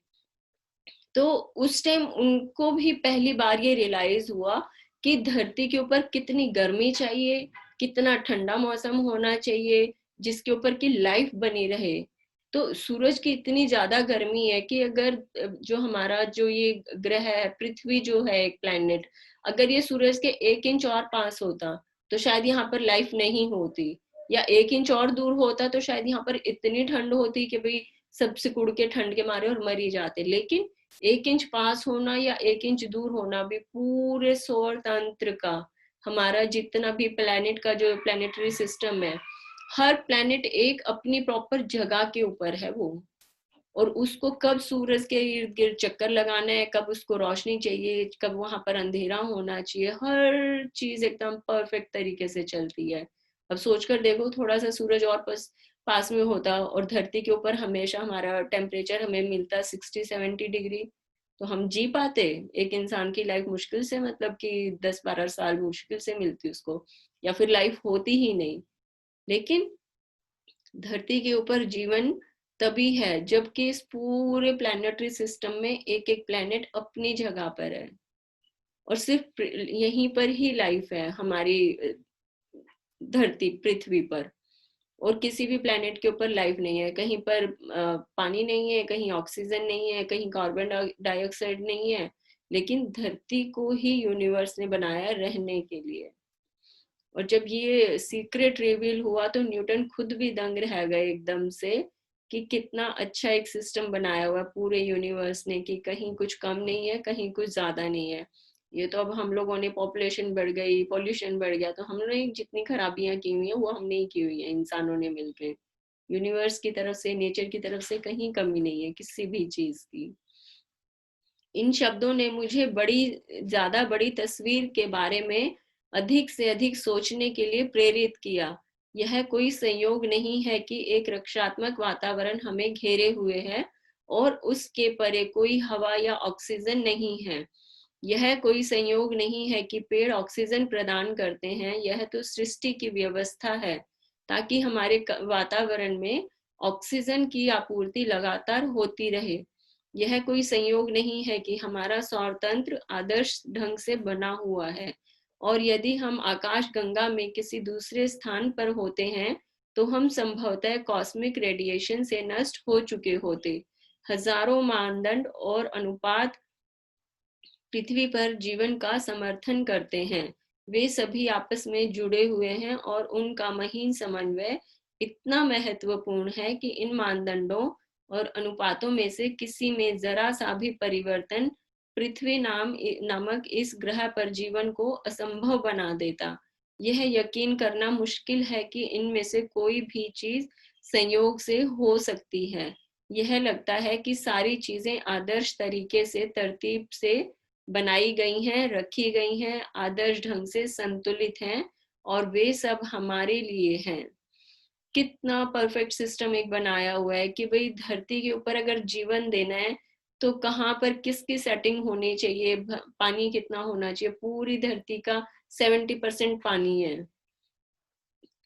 तो उस टाइम उनको भी पहली बार ये रियलाइज हुआ कि धरती के ऊपर कितनी गर्मी चाहिए, कितना ठंडा मौसम होना चाहिए जिसके ऊपर की लाइफ बनी रहे। तो सूरज की इतनी ज्यादा गर्मी है कि अगर जो हमारा जो ये ग्रह है, पृथ्वी जो है एक प्लैनेट, अगर ये सूरज के 1 इंच और पास होता तो शायद यहाँ पर लाइफ नहीं होती, या 1 इंच और दूर होता तो शायद यहाँ पर इतनी ठंड होती कि भाई सब सिकुड़ के ठंड के मारे और मर ही जाते। लेकिन 1 इंच पास होना या 1 इंच दूर होना भी पूरे सौर तंत्र का, हमारा जितना भी प्लेनेट का जो प्लेनेटरी सिस्टम है, हर प्लेनेट एक अपनी प्रॉपर जगह के ऊपर है वो। और उसको कब सूरज के इर्द गिर्द चक्कर लगाना है, कब उसको रोशनी चाहिए, कब वहां पर अंधेरा होना चाहिए, हर चीज एकदम परफेक्ट तरीके से चलती है। अब सोचकर देखो, थोड़ा सा सूरज और पास में होता और धरती के ऊपर हमेशा हमारा टेम्परेचर हमें मिलता 60-70 डिग्री, तो हम जी पाते? एक इंसान की लाइफ मुश्किल से, मतलब कि 10-12 साल मुश्किल से मिलती उसको, या फिर लाइफ होती ही नहीं। लेकिन धरती के ऊपर जीवन तभी है जबकि इस पूरे प्लैनेटरी सिस्टम में एक एक प्लैनेट अपनी जगह पर है, और सिर्फ यहीं पर ही लाइफ है हमारी धरती पृथ्वी पर। और किसी भी प्लैनेट के ऊपर लाइफ नहीं है, कहीं पर पानी नहीं है, कहीं ऑक्सीजन नहीं है, कहीं कार्बन डाइऑक्साइड नहीं है। लेकिन धरती को ही यूनिवर्स ने बनाया रहने के लिए। और जब ये सीक्रेट रिवील हुआ तो न्यूटन खुद भी दंग रह गए एकदम से कि कितना अच्छा एक सिस्टम बनाया हुआ पूरे यूनिवर्स ने, कि कहीं कुछ कम नहीं है, कहीं कुछ ज्यादा नहीं है। ये तो अब हम लोगों ने, पॉपुलेशन बढ़ गई, पॉल्यूशन बढ़ गया, तो हमने जितनी खराबियां की हुई हैं वो हमने ही की हुई है, इंसानों ने मिलकर। यूनिवर्स की तरफ से, नेचर की तरफ से कहीं कमी नहीं है किसी भी चीज की। इन शब्दों ने मुझे ज्यादा बड़ी तस्वीर के बारे में अधिक से अधिक सोचने के लिए प्रेरित किया। यह कोई संयोग नहीं है कि एक रक्षात्मक वातावरण हमें घेरे हुए है और उसके परे कोई हवा या ऑक्सीजन नहीं है। यह कोई संयोग नहीं है कि पेड़ ऑक्सीजन प्रदान करते हैं, यह तो सृष्टि की व्यवस्था है ताकि हमारे वातावरण में ऑक्सीजन की आपूर्ति लगातार होती रहे। यह कोई संयोग नहीं है कि हमारा सौर तंत्र आदर्श ढंग से बना हुआ है, और यदि हम आकाश गंगा में किसी दूसरे स्थान पर होते हैं तो हम संभवतः कॉस्मिक रेडिएशन से नष्ट हो चुके होते। हजारों मानदंड और अनुपात पृथ्वी पर जीवन का समर्थन करते हैं, वे सभी आपस में जुड़े हुए हैं और उनका महीन समन्वय इतना महत्वपूर्ण है कि इन मानदंडों और अनुपातों में से किसी में जरा सा भी परिवर्तन पृथ्वी नामक इस ग्रह पर जीवन को असंभव बना देता। यह यकीन करना मुश्किल है कि इनमें से कोई भी चीज संयोग से हो सकती है। यह लगता है कि सारी चीजें आदर्श तरीके से तरतीब से बनाई गई हैं, रखी गई हैं, आदर्श ढंग से संतुलित हैं, और वे सब हमारे लिए हैं। कितना परफेक्ट सिस्टम एक बनाया हुआ है कि भाई धरती के ऊपर अगर जीवन देना है तो कहाँ पर किसकी सेटिंग होनी चाहिए, पानी कितना होना चाहिए। पूरी धरती का 70% पानी है,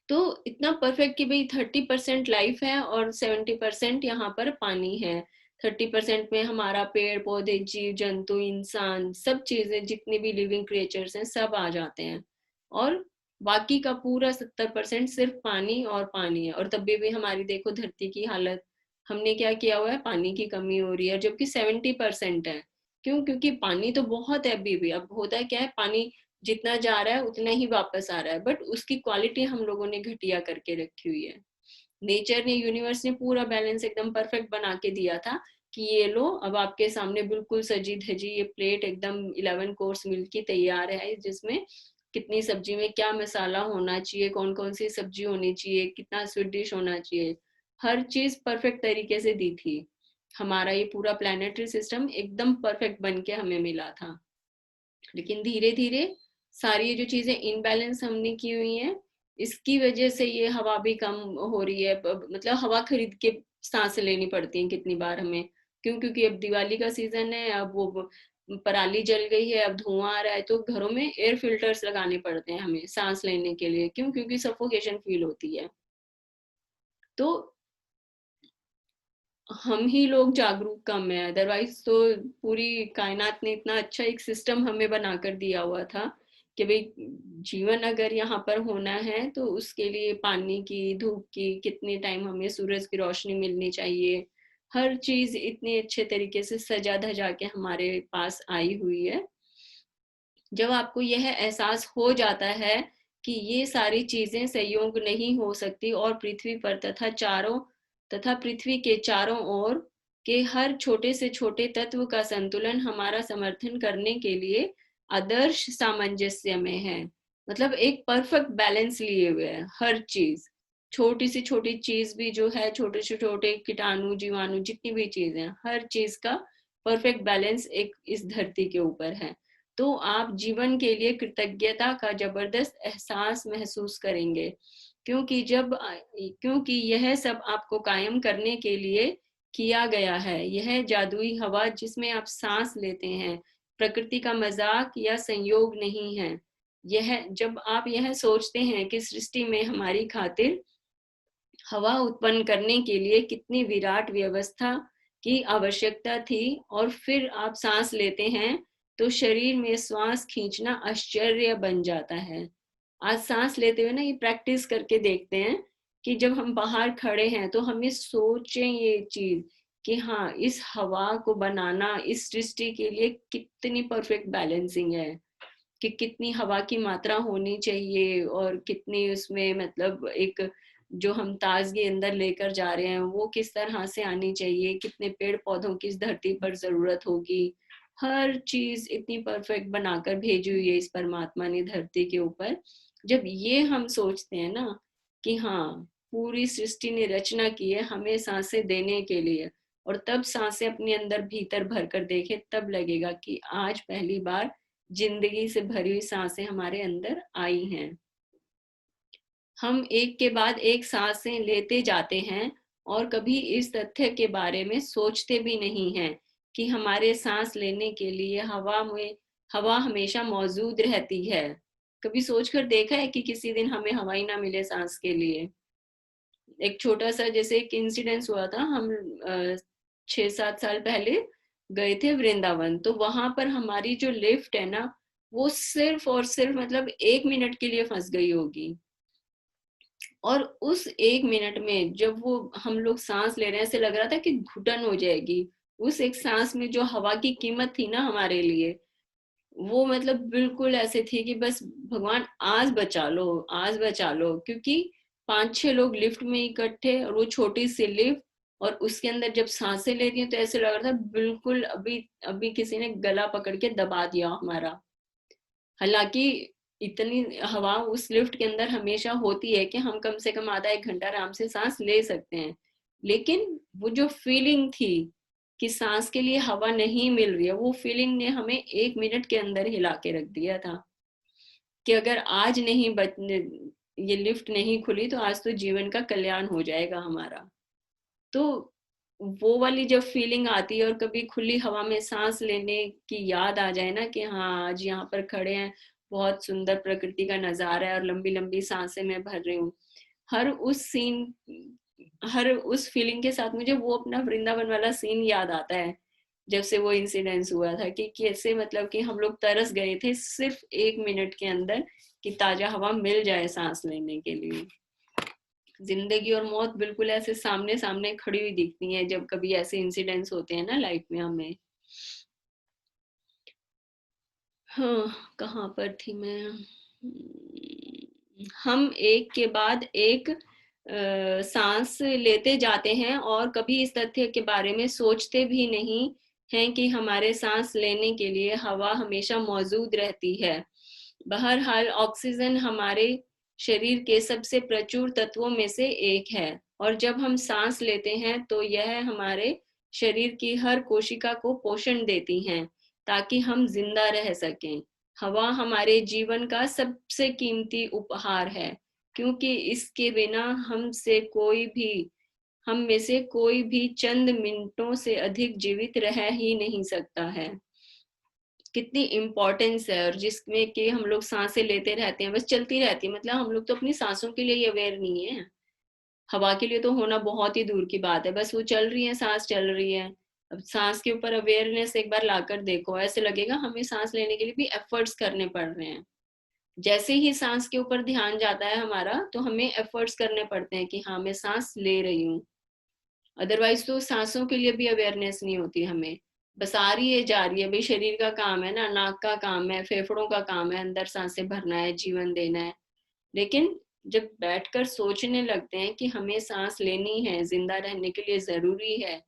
तो इतना परफेक्ट कि भाई 30% लाइफ है और 70% यहाँ पर पानी है। 30% में हमारा पेड़ पौधे, जीव जंतु, इंसान, सब चीजें, जितनी भी लिविंग क्रिएचर्स हैं, सब आ जाते हैं। और बाकी का पूरा 70% सिर्फ पानी और पानी है। और तब भी हमारी देखो धरती की हालत, हमने क्या किया हुआ है, पानी की कमी हो रही है जबकि 70% है। क्यों? क्योंकि पानी तो बहुत है अभी भी। अब होता है क्या है, पानी जितना जा रहा है उतना ही वापस आ रहा है, बट उसकी क्वालिटी हम लोगों ने घटिया करके रखी हुई है। नेचर ने, यूनिवर्स ने पूरा बैलेंस एकदम परफेक्ट बना के दिया था कि ये लो, अब आपके सामने बिल्कुल सजी धजी ये प्लेट एकदम 11 कोर्स मील की तैयार है, जिसमें कितनी सब्जी में क्या मसाला होना चाहिए, कौन कौन सी सब्जी होनी चाहिए, कितना स्वीट डिश होना चाहिए, हर चीज परफेक्ट तरीके से दी थी। हमारा ये पूरा प्लानिटरी सिस्टम एकदम परफेक्ट बन के हमें मिला था। लेकिन धीरे धीरे सारी ये जो चीजें इनबैलेंस हमने की हुई हैं, इसकी वजह से ये हवा भी कम हो रही है। मतलब हवा खरीद के सांस लेनी पड़ती है कितनी बार हमें। क्यों? क्योंकि अब दिवाली का सीजन है, अब वो पराली जल गई है, अब धुआं आ रहा है, तो घरों में एयर फिल्टर्स लगाने पड़ते हैं हमें सांस लेने के लिए। क्यों? क्योंकि सफोकेशन फील होती है। तो हम ही लोग जागरूक कम है, अदरवाइज तो पूरी कायनात ने इतना अच्छा एक सिस्टम हमें बनाकर दिया हुआ था कि भाई जीवन अगर यहाँ पर होना है तो उसके लिए पानी की, धूप की, कितने टाइम हमें सूरज की रोशनी मिलनी चाहिए, हर चीज इतने अच्छे तरीके से सजा धजा के हमारे पास आई हुई है। जब आपको यह एहसास हो जाता है कि ये सारी चीजें संयोग नहीं हो सकती और पृथ्वी पर तथा पृथ्वी के चारों ओर के हर छोटे से छोटे तत्व का संतुलन हमारा समर्थन करने के लिए आदर्श सामंजस्य में है, मतलब एक परफेक्ट बैलेंस लिए हुए है हर चीज, छोटी सी छोटी चीज भी जो है, छोटे से छोटे कीटाणु जीवाणु जितनी भी चीजें हैं, हर चीज का परफेक्ट बैलेंस एक इस धरती के ऊपर है। तो आप जीवन के लिए कृतज्ञता का जबरदस्त एहसास महसूस करेंगे, क्योंकि यह सब आपको कायम करने के लिए किया गया है। यह जादुई हवा जिसमें आप सांस लेते हैं प्रकृति का मजाक या संयोग नहीं है। यह जब आप यह सोचते हैं कि सृष्टि में हमारी खातिर हवा उत्पन्न करने के लिए कितनी विराट व्यवस्था की आवश्यकता थी और फिर आप सांस लेते हैं तो शरीर में श्वास खींचना आश्चर्य बन जाता है। आज सांस लेते हुए ना ये प्रैक्टिस करके देखते हैं कि जब हम बाहर खड़े हैं तो हमें सोचें ये चीज कि हाँ, इस हवा को बनाना इस सृष्टि के लिए कितनी परफेक्ट बैलेंसिंग है, कि कितनी हवा की मात्रा होनी चाहिए और कितनी उसमें मतलब एक जो हम ताजगी अंदर लेकर जा रहे हैं वो किस तरह से आनी चाहिए, कितने पेड़ पौधों की इस धरती पर जरूरत होगी, हर चीज इतनी परफेक्ट बनाकर भेजी हुई है इस परमात्मा ने धरती के ऊपर। जब ये हम सोचते हैं ना कि हाँ, पूरी सृष्टि ने रचना की है हमें सांसें देने के लिए, और तब सांसें अपने अंदर भीतर भर कर देखे तब लगेगा कि आज पहली बार जिंदगी से भरी हुई सांसें हमारे अंदर आई हैं। हम एक के बाद एक सांसें लेते जाते हैं और कभी इस तथ्य के बारे में सोचते भी नहीं हैं कि हमारे सांस लेने के लिए हवा हमेशा मौजूद रहती है। कभी सोचकर देखा है कि किसी दिन हमें हवा ही ना मिले सांस के लिए? एक छोटा सा जैसे एक इंसिडेंस हुआ था, हम 6-7 साल पहले गए थे वृंदावन, तो वहां पर हमारी जो लिफ्ट है ना वो सिर्फ और सिर्फ मतलब 1 मिनट के लिए फंस गई होगी, और उस 1 मिनट में जब वो हम लोग सांस ले रहे हैं ऐसे लग रहा था कि घुटन हो जाएगी। उस एक सांस में जो हवा की कीमत थी ना हमारे लिए, वो मतलब बिल्कुल ऐसे थी कि बस भगवान आज बचा लो, आज बचा लो, क्योंकि 5-6 लोग लिफ्ट में इकट्ठे और वो छोटी सी लिफ्ट, और उसके अंदर जब सांसें ले रही हैं तो ऐसे लग रहा था बिल्कुल अभी अभी किसी ने गला पकड़ के दबा दिया हमारा। हालांकि इतनी हवा उस लिफ्ट के अंदर हमेशा होती है कि हम कम से कम आधा 1 घंटा आराम से सांस ले सकते हैं, लेकिन वो जो फीलिंग थी कि सांस के लिए हवा नहीं मिल रही है, वो फीलिंग ने हमें 1 मिनट के अंदर हिला के रख दिया था कि अगर आज नहीं ये लिफ्ट नहीं खुली तो आज तो जीवन का कल्याण हो जाएगा हमारा। तो वो वाली जब फीलिंग आती है और कभी खुली हवा में सांस लेने की याद आ जाए ना कि हाँ आज यहाँ पर खड़े हैं, बहुत सुंदर प्रकृति का नजारा है और लंबी लंबी सांसें मैं भर रही हूँ, हर उस सीन हर उस फीलिंग के साथ मुझे वो अपना वृंदावन वाला सीन याद आता है जब से वो इंसिडेंस हुआ था कि कैसे मतलब कि हम लोग तरस गए थे सिर्फ 1 मिनट के अंदर कि ताजा हवा मिल जाए सांस लेने के लिए। जिंदगी और मौत बिल्कुल ऐसे सामने सामने खड़ी हुई दिखती हैं जब कभी ऐसे इंसिडेंट्स होते हैं ना लाइफ में हमें। हाँ, कहाँ पर थी मैं? हम एक के बाद एक सांस लेते जाते हैं और कभी इस तथ्य के बारे में सोचते भी नहीं हैं कि हमारे सांस लेने के लिए हवा हमेशा मौजूद रहती है। बहरहाल ऑक्सीजन हमारे शरीर के सबसे प्रचुर तत्वों में से एक है, और जब हम सांस लेते हैं तो यह हमारे शरीर की हर कोशिका को पोषण देती हैं ताकि हम जिंदा रह सकें। हवा हमारे जीवन का सबसे कीमती उपहार है, क्योंकि इसके बिना हम में से कोई भी चंद मिनटों से अधिक जीवित रह ही नहीं सकता है। कितनी इम्पोर्टेंस है, और जिसमें कि हम लोग सांसें लेते रहते हैं, बस चलती रहती है, मतलब हम लोग तो अपनी सांसों के लिए अवेयर नहीं है। हवा के लिए तो होना बहुत ही दूर की बात है, बस वो चल रही है, सांस चल रही है। अब सांस के ऊपर अवेयरनेस एक बार लाकर देखो, ऐसे लगेगा हमें सांस लेने के लिए भी एफर्ट्स करने पड़ रहे हैं। जैसे ही सांस के ऊपर ध्यान जाता है हमारा, तो हमें एफर्ट्स करने पड़ते हैं कि हाँ मैं सांस ले रही हूँ। अदरवाइज तो सांसों के लिए भी अवेयरनेस नहीं होती हमें, बस आ रही है जा रही है। भाई शरीर का काम है ना, नाक का काम है, फेफड़ों का काम है, अंदर सांसें भरना है, जीवन देना है। लेकिन जब बैठकर सोचने लगते हैं कि हमें सांस लेनी है, जिंदा रहने के लिए जरूरी है,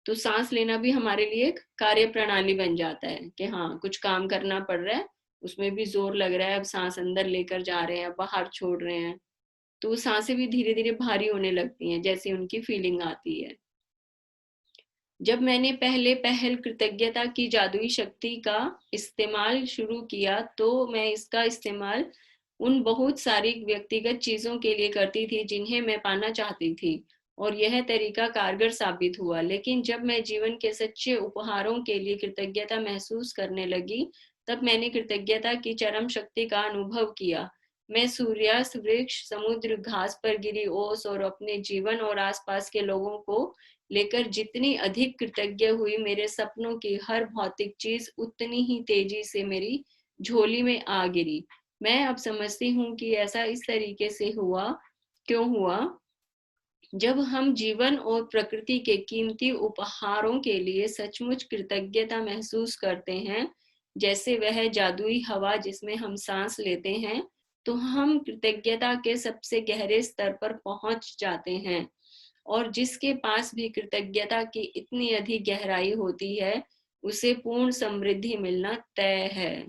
तो सांस लेना भी हमारे लिए एक कार्य प्रणाली बन जाता है कि हाँ कुछ काम करना पड़ रहा है, उसमें भी जोर लग रहा है, अब सांस अंदर लेकर जा रहे हैं, बाहर छोड़ रहे हैं। तो वो सांसें भी धीरे धीरे भारी होने लगती हैं जैसे उनकी फीलिंग आती है। जब मैंने पहल कृतज्ञता की जादुई शक्ति का इस्तेमाल शुरू किया, तो मैं इसका इस्तेमाल उन बहुत सारी व्यक्तिगत चीजों के लिए करती थी जिन्हें मैं पाना चाहती थी, और यह तरीका कारगर साबित हुआ। लेकिन जब मैं जीवन के सच्चे उपहारों के लिए कृतज्ञता महसूस करने लगी, तब मैंने कृतज्ञता की चरम शक्ति का अनुभव किया। मैं सूर्यास्त, वृक्ष, समुद्र, घास पर गिरी ओस और अपने जीवन और आसपास के लोगों को लेकर जितनी अधिक कृतज्ञ हुई, मेरे सपनों की हर भौतिक चीज उतनी ही तेजी से मेरी झोली में आ गिरी। मैं अब समझती हूँ कि ऐसा इस तरीके से हुआ, क्यों हुआ। जब हम जीवन और प्रकृति के कीमती उपहारों के लिए सचमुच कृतज्ञता महसूस करते हैं, जैसे वह जादुई हवा जिसमें हम सांस लेते हैं, तो हम कृतज्ञता के सबसे गहरे स्तर पर पहुंच जाते हैं। और जिसके पास भी कृतज्ञता की इतनी अधिक गहराई होती है, उसे पूर्ण समृद्धि मिलना तय है।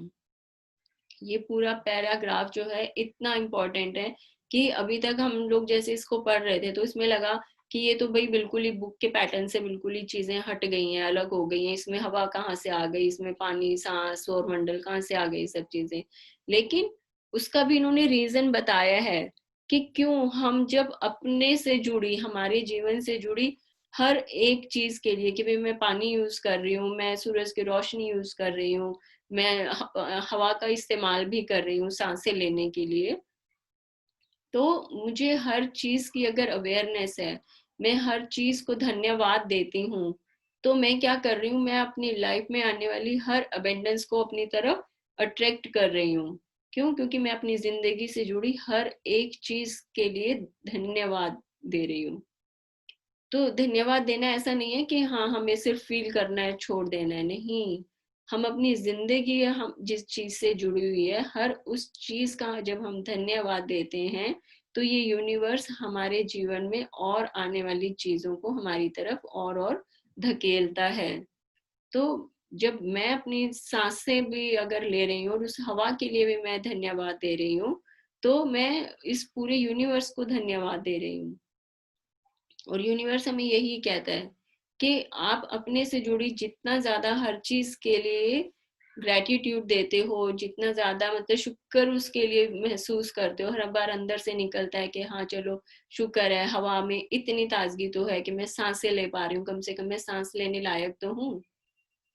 ये पूरा पैराग्राफ जो है इतना इम्पोर्टेंट है कि अभी तक हम लोग जैसे इसको पढ़ रहे थे तो इसमें लगा कि ये तो भाई बिल्कुल ही बुक के पैटर्न से बिल्कुल ही चीजें हट गई हैं, अलग हो गई हैं, इसमें हवा कहाँ से आ गई, इसमें पानी, सांस, सौर मंडल कहाँ से आ गई, सब चीजें। लेकिन उसका भी इन्होंने रीजन बताया है कि क्यों हम जब अपने से जुड़ी, हमारे जीवन से जुड़ी हर एक चीज के लिए, कि भाई मैं पानी यूज कर रही हूँ, मैं सूरज की रोशनी यूज कर रही हूँ, मैं हवा का इस्तेमाल भी कर रही हूँ सांसें लेने के लिए, तो मुझे हर चीज की अगर अवेयरनेस है, मैं हर चीज को धन्यवाद देती हूँ, तो मैं क्या कर रही हूँ, मैं अपनी लाइफ में आने वाली हर अबेंडेंस को अपनी तरफ अट्रैक्ट कर रही हूँ। क्यों? क्योंकि मैं अपनी जिंदगी से जुड़ी हर एक चीज के लिए धन्यवाद दे रही हूँ। तो धन्यवाद देना ऐसा नहीं है कि हाँ हमें सिर्फ फील करना है, छोड़ देना है, नहीं। हम अपनी जिंदगी, हम जिस चीज से जुड़ी हुई है, हर उस चीज का जब हम धन्यवाद देते हैं, तो ये यूनिवर्स हमारे जीवन में और आने वाली चीजों को हमारी तरफ और धकेलता है। तो जब मैं अपनी सांसें भी अगर ले रही हूँ और उस हवा के लिए भी मैं धन्यवाद दे रही हूँ, तो मैं इस पूरे यूनिवर्स को धन्यवाद दे रही हूँ। और यूनिवर्स हमें यही कहता है कि आप अपने से जुड़ी जितना ज्यादा हर चीज के लिए ग्रेटिट्यूड देते हो, जितना ज्यादा मतलब शुक्र उसके लिए महसूस करते हो, हर बार अंदर से निकलता है कि हाँ चलो शुक्र है, हवा में इतनी ताजगी तो है कि मैं सांसें ले पा रही हूँ, कम से कम मैं सांस लेने लायक तो हूँ।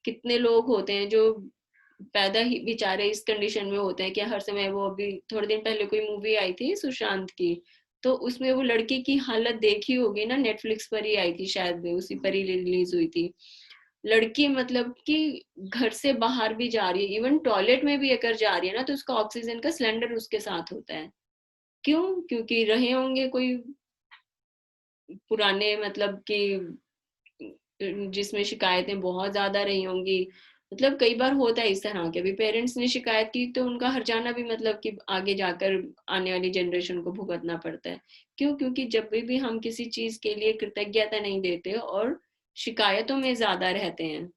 कितने लोग होते हैं जो पैदा ही बेचारे इस कंडीशन में होते हैं कि हर समय, वो अभी थोड़े दिन पहले कोई मूवी आई थी सुशांत की, तो उसमें वो लड़के की हालत देखी होगी ना, नेटफ्लिक्स पर ही आई थी शायद, उसी पर ही रिलीज हुई थी। लड़की मतलब कि घर से बाहर भी जा रही है, इवन टॉयलेट में भी अगर जा रही है ना, तो उसका ऑक्सीजन का सिलेंडर उसके साथ होता है। क्यों? क्योंकि रहे होंगे कोई पुराने मतलब कि जिसमें शिकायतें बहुत ज्यादा रही होंगी। मतलब कई बार होता है इस तरह के, भी पेरेंट्स ने शिकायत की तो उनका हर्जाना भी मतलब कि आगे जाकर आने वाली जनरेशन को भुगतना पड़ता है। क्यों? क्योंकि जब भी हम किसी चीज के लिए कृतज्ञता नहीं देते और शिकायतों में ज्यादा रहते हैं,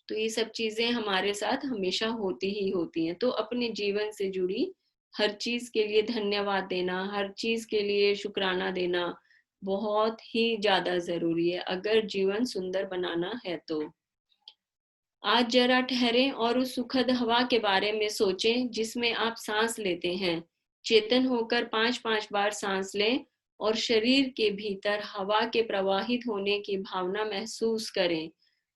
तो ये सब चीजें हमारे साथ हमेशा होती ही होती हैं। तो अपने जीवन से जुड़ी हर चीज के लिए धन्यवाद देना, हर चीज के लिए शुक्राना देना बहुत ही ज्यादा जरूरी है अगर जीवन सुंदर बनाना है तो। आज जरा ठहरें और उस सुखद हवा के बारे में सोचें जिसमें आप सांस लेते हैं। चेतन होकर 5-5 बार सांस लें और शरीर के भीतर हवा के प्रवाहित होने की भावना महसूस करें।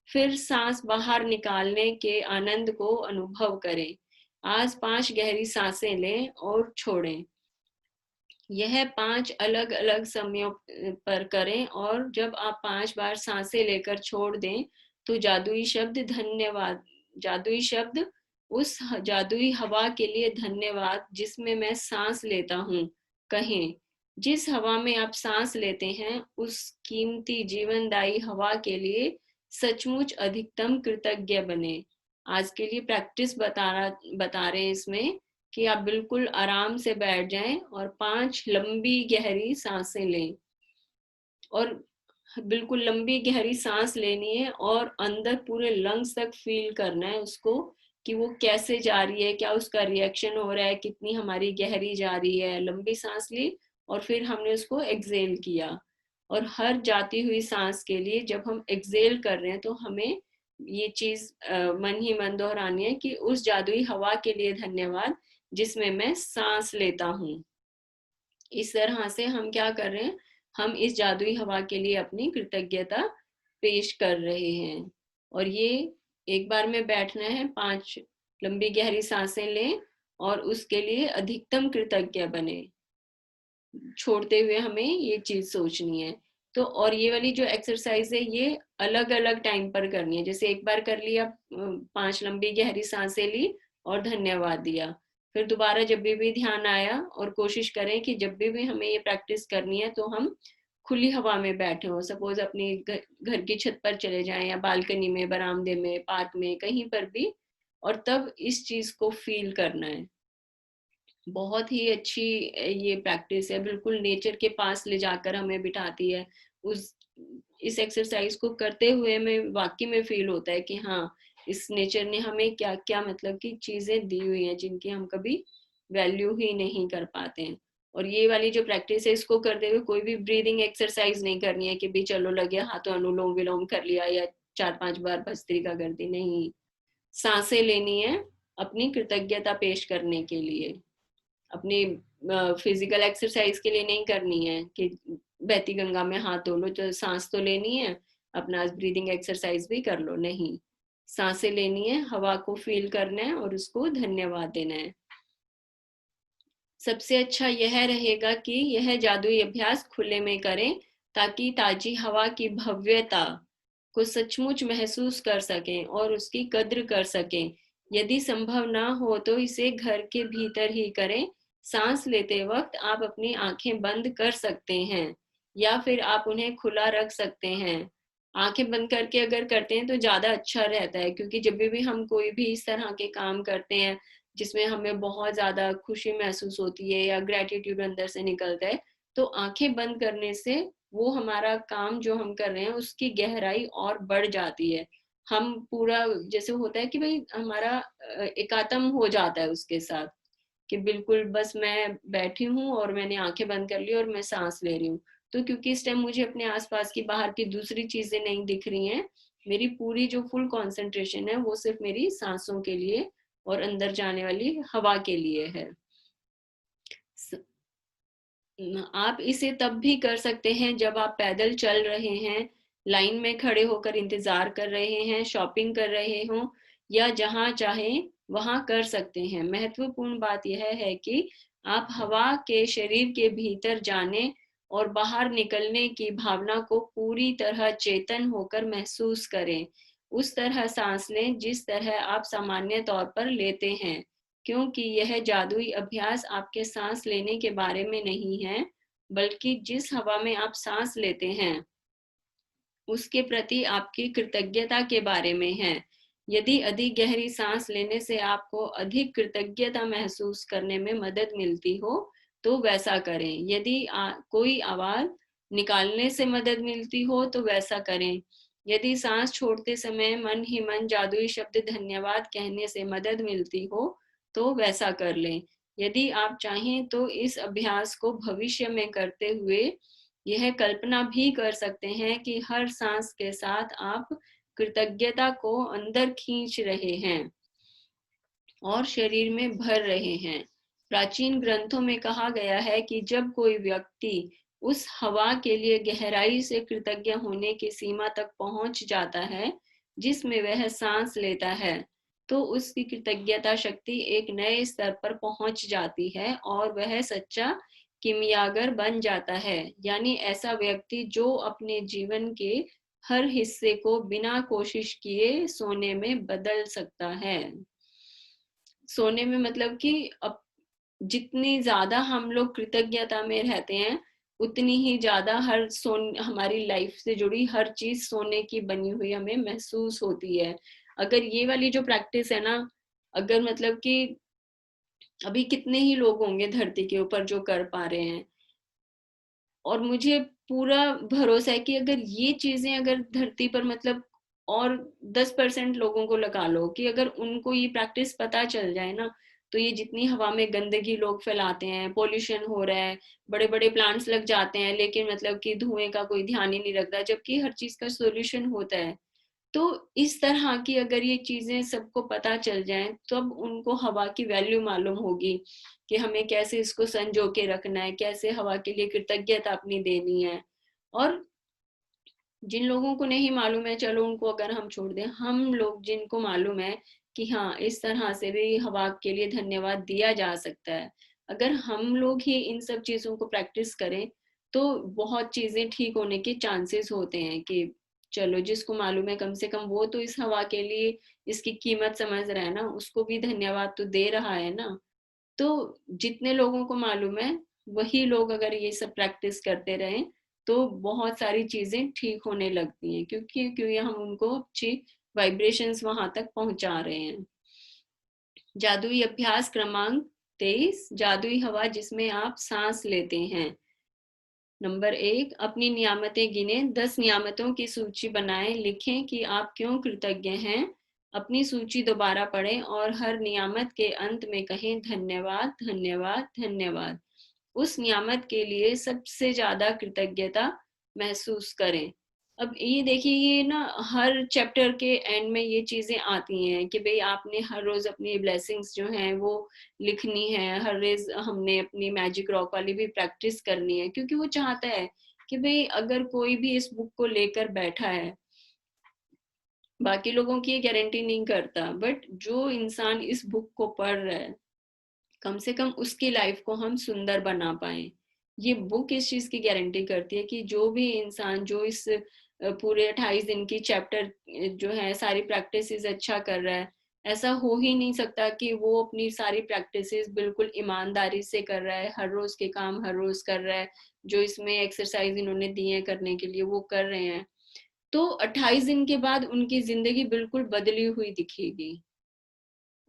फिर सांस बाहर निकालने के आनंद को अनुभव करें। आज 5 गहरी सांसें लें और छोड़ें। यह 5 अलग अलग समयों पर करें और जब आप 5 बार सांसें लेकर छोड़ दें तो जादुई शब्द धन्यवाद, जादुई शब्द उस जादुई हवा के लिए धन्यवाद जिसमें मैं सांस लेता हूँ कहें। जिस हवा में आप सांस लेते हैं उस कीमती जीवनदायी हवा के लिए सचमुच अधिकतम कृतज्ञ बने। आज के लिए प्रैक्टिस बता रहे हैं इसमें कि आप बिल्कुल आराम से बैठ जाएं और 5 लंबी गहरी सांसें लें और बिल्कुल लंबी गहरी सांस लेनी है और अंदर पूरे लंग्स तक फील करना है उसको कि वो कैसे जा रही है, क्या उसका रिएक्शन हो रहा है, कितनी हमारी गहरी जा रही है। लंबी सांस ली और फिर हमने उसको एक्सेल किया और हर जाती हुई सांस के लिए जब हम एक्सेल कर रहे हैं तो हमें ये चीज मन ही मन दोहरानी है कि उस जादुई हवा के लिए धन्यवाद जिसमें मैं सांस लेता हूँ। इस तरह से हम क्या कर रहे हैं, हम इस जादुई हवा के लिए अपनी कृतज्ञता पेश कर रहे हैं। और ये एक बार में बैठना है, 5 लंबी गहरी सांसें लें और उसके लिए अधिकतम कृतज्ञ बने। छोड़ते हुए हमें ये चीज सोचनी है। तो और ये वाली जो एक्सरसाइज है ये अलग अलग टाइम पर करनी है। जैसे एक बार कर लिया, 5 लंबी गहरी सांसें ली और धन्यवाद दिया, फिर दोबारा जब भी ध्यान आया, और कोशिश करें कि जब भी हमें ये प्रैक्टिस करनी है तो हम खुली हवा में बैठे हो। सपोज अपनी घर की छत पर चले जाएं या बालकनी में, बरामदे में, पार्क में, कहीं पर भी, और तब इस चीज को फील करना है। बहुत ही अच्छी ये प्रैक्टिस है, बिल्कुल नेचर के पास ले जाकर हमें बिठाती है। उस इस एक्सरसाइज को करते हुए में वाकई में फील होता है कि हाँ, इस नेचर ने हमें क्या क्या मतलब की चीजें दी हुई हैं जिनकी हम कभी वैल्यू ही नहीं कर पाते हैं। और ये वाली जो प्रैक्टिस है इसको करते हुए कोई भी ब्रीदिंग एक्सरसाइज नहीं करनी है कि भी चलो लगे हाथों अनुलोम विलोम कर लिया या 4-5 बार भस्त्रिका कर दी, नहीं। सांसें लेनी है अपनी कृतज्ञता पेश करने के लिए, अपनी फिजिकल एक्सरसाइज के लिए नहीं करनी है कि बहती गंगा में हाथ धो लो, तो सांस तो लेनी है, अपना ब्रीदिंग एक्सरसाइज भी कर लो, नहीं। सांसें लेनी है, हवा को फील करना है और उसको धन्यवाद देना है। सबसे अच्छा यह रहेगा कि यह जादुई अभ्यास खुले में करें ताकि ताजी हवा की भव्यता को सचमुच महसूस कर सकें और उसकी कद्र कर सकें। यदि संभव ना हो तो इसे घर के भीतर ही करें। सांस लेते वक्त आप अपनी आंखें बंद कर सकते हैं या फिर आप उन्हें खुला रख सकते हैं। आंखें बंद करके अगर करते हैं तो ज्यादा अच्छा रहता है, क्योंकि जब भी हम कोई भी इस तरह के काम करते हैं जिसमें हमें बहुत ज्यादा खुशी महसूस होती है या ग्रेटिट्यूड अंदर से निकलता है, तो आंखें बंद करने से वो हमारा काम जो हम कर रहे हैं उसकी गहराई और बढ़ जाती है। हम पूरा जैसे होता है कि भाई हमारा एकात्म हो जाता है उसके साथ, कि बिल्कुल बस मैं बैठी हूँ और मैंने आंखें बंद कर ली और मैं सांस ले रही हूँ। तो क्योंकि इस टाइम मुझे अपने आसपास की बाहर की दूसरी चीजें नहीं दिख रही हैं, मेरी पूरी जो फुल कंसंट्रेशन है वो सिर्फ मेरी सांसों के लिए और अंदर जाने वाली हवा के लिए है। आप इसे तब भी कर सकते हैं जब आप पैदल चल रहे हैं, लाइन में खड़े होकर इंतजार कर रहे हैं, शॉपिंग कर रहे हों या जहां चाहें वहां कर सकते हैं। महत्वपूर्ण बात यह है कि आप हवा के शरीर के भीतर जाने और बाहर निकलने की भावना को पूरी तरह चेतन होकर महसूस करें। उस तरह सांस लें जिस तरह आप सामान्य तौर पर लेते हैं, क्योंकि यह जादुई अभ्यास आपके सांस लेने के बारे में नहीं है, बल्कि जिस हवा में आप सांस लेते हैं उसके प्रति आपकी कृतज्ञता के बारे में है। यदि अधिक गहरी सांस लेने से आपको अधिक कृतज्ञता महसूस करने में मदद मिलती हो तो वैसा करें। यदि कोई आवाज निकालने से मदद मिलती हो तो वैसा करें। यदि सांस छोड़ते समय मन ही मन जादुई शब्द धन्यवाद कहने से मदद मिलती हो तो वैसा कर लें। यदि आप चाहें तो इस अभ्यास को भविष्य में करते हुए यह कल्पना भी कर सकते हैं कि हर सांस के साथ आप कृतज्ञता को अंदर खींच रहे हैं और शरीर में भर रहे हैं। प्राचीन ग्रंथों में कहा गया है कि जब कोई व्यक्ति उस हवा के लिए गहराई से कृतज्ञ होने की सीमा तक पहुंच जाता है जिसमें वह सांस लेता है, तो उसकी कृतज्ञता शक्ति एक नए स्तर पर पहुंच जाती है और वह सच्चा किमियागर बन जाता है, यानी ऐसा व्यक्ति जो अपने जीवन के हर हिस्से को बिना कोशिश किए सोने में बदल सकता है। सोने में मतलब कि अब जितनी ज्यादा हम लोग कृतज्ञता में रहते हैं, उतनी ही ज्यादा हमारी लाइफ से जुड़ी हर चीज सोने की बनी हुई हमें महसूस होती है। अगर ये वाली जो प्रैक्टिस है ना, अगर मतलब कि अभी कितने ही लोग होंगे धरती के ऊपर जो कर पा रहे हैं, और मुझे पूरा भरोसा है कि अगर ये चीजें अगर धरती पर मतलब और 10% लोगों को लगा लो कि अगर उनको ये प्रैक्टिस पता चल जाए ना, तो ये जितनी हवा में गंदगी लोग फैलाते हैं, पोल्यूशन हो रहा है, बड़े बड़े प्लांट्स लग जाते हैं, लेकिन मतलब कि धुएं का कोई ध्यान ही नहीं रखता, जबकि हर चीज का सोल्यूशन होता है। तो इस तरह की अगर ये चीजें सबको पता चल जाएं, तब उनको हवा की वैल्यू मालूम होगी कि हमें कैसे इसको संजो के रखना है, कैसे हवा के लिए कृतज्ञता अपनी देनी है। और जिन लोगों को नहीं मालूम है, चलो उनको अगर हम छोड़ दें, हम लोग जिनको मालूम है कि हाँ इस तरह से भी हवा के लिए धन्यवाद दिया जा सकता है, अगर हम लोग ही इन सब चीजों को प्रैक्टिस करें, तो बहुत चीजें ठीक होने के चांसेस होते हैं कि चलो जिसको मालूम है कम से कम वो तो इस हवा के लिए इसकी कीमत समझ रहा है ना, उसको भी धन्यवाद तो दे रहा है ना। तो जितने लोगों को मालूम है, वही लोग अगर ये सब प्रैक्टिस करते रहें, तो बहुत सारी चीजें ठीक होने लगती हैं, क्योंकि हम उनको अच्छी वाइब्रेशंस वहां तक पहुंचा रहे हैं। जादुई अभ्यास क्रमांक 23, जादुई हवा जिसमें आप सांस लेते हैं। नंबर 1, अपनी नियामतें गिने, 10 नियामतों की सूची बनाएं, लिखें कि आप क्यों कृतज्ञ हैं। अपनी सूची दोबारा पढ़ें और हर नियामत के अंत में कहें धन्यवाद धन्यवाद धन्यवाद। उस नियामत के लिए सबसे ज्यादा कृतज्ञता महसूस करें। अब ये देखिए, ये ना हर चैप्टर के एंड में ये चीजें आती हैं कि भाई आपने हर रोज अपनी ब्लेसिंग्स जो हैं वो लिखनी है, हर रोज हमने अपनी मैजिक रॉक वाली भी प्रैक्टिस करनी है, क्योंकि वो चाहता है कि भाई अगर कोई भी इस बुक को लेकर बैठा है, बाकी लोगों की ये गारंटी नहीं करता, बट जो इंसान इस बुक को पढ़ रहा है, कम से कम उसकी लाइफ को हम सुंदर बना पाए। ये बुक इस चीज की गारंटी करती है कि जो भी इंसान जो इस पूरे 28 दिन की चैप्टर जो है सारी प्रैक्टिसेस अच्छा कर रहा है, ऐसा हो ही नहीं सकता कि वो अपनी सारी प्रैक्टिसेस बिल्कुल ईमानदारी से कर रहा है, हर रोज के काम हर रोज कर रहा है, जो इसमें एक्सरसाइज इन्होंने दिए करने के लिए वो कर रहे हैं, तो 28 दिन के बाद उनकी जिंदगी बिल्कुल बदली हुई दिखेगी।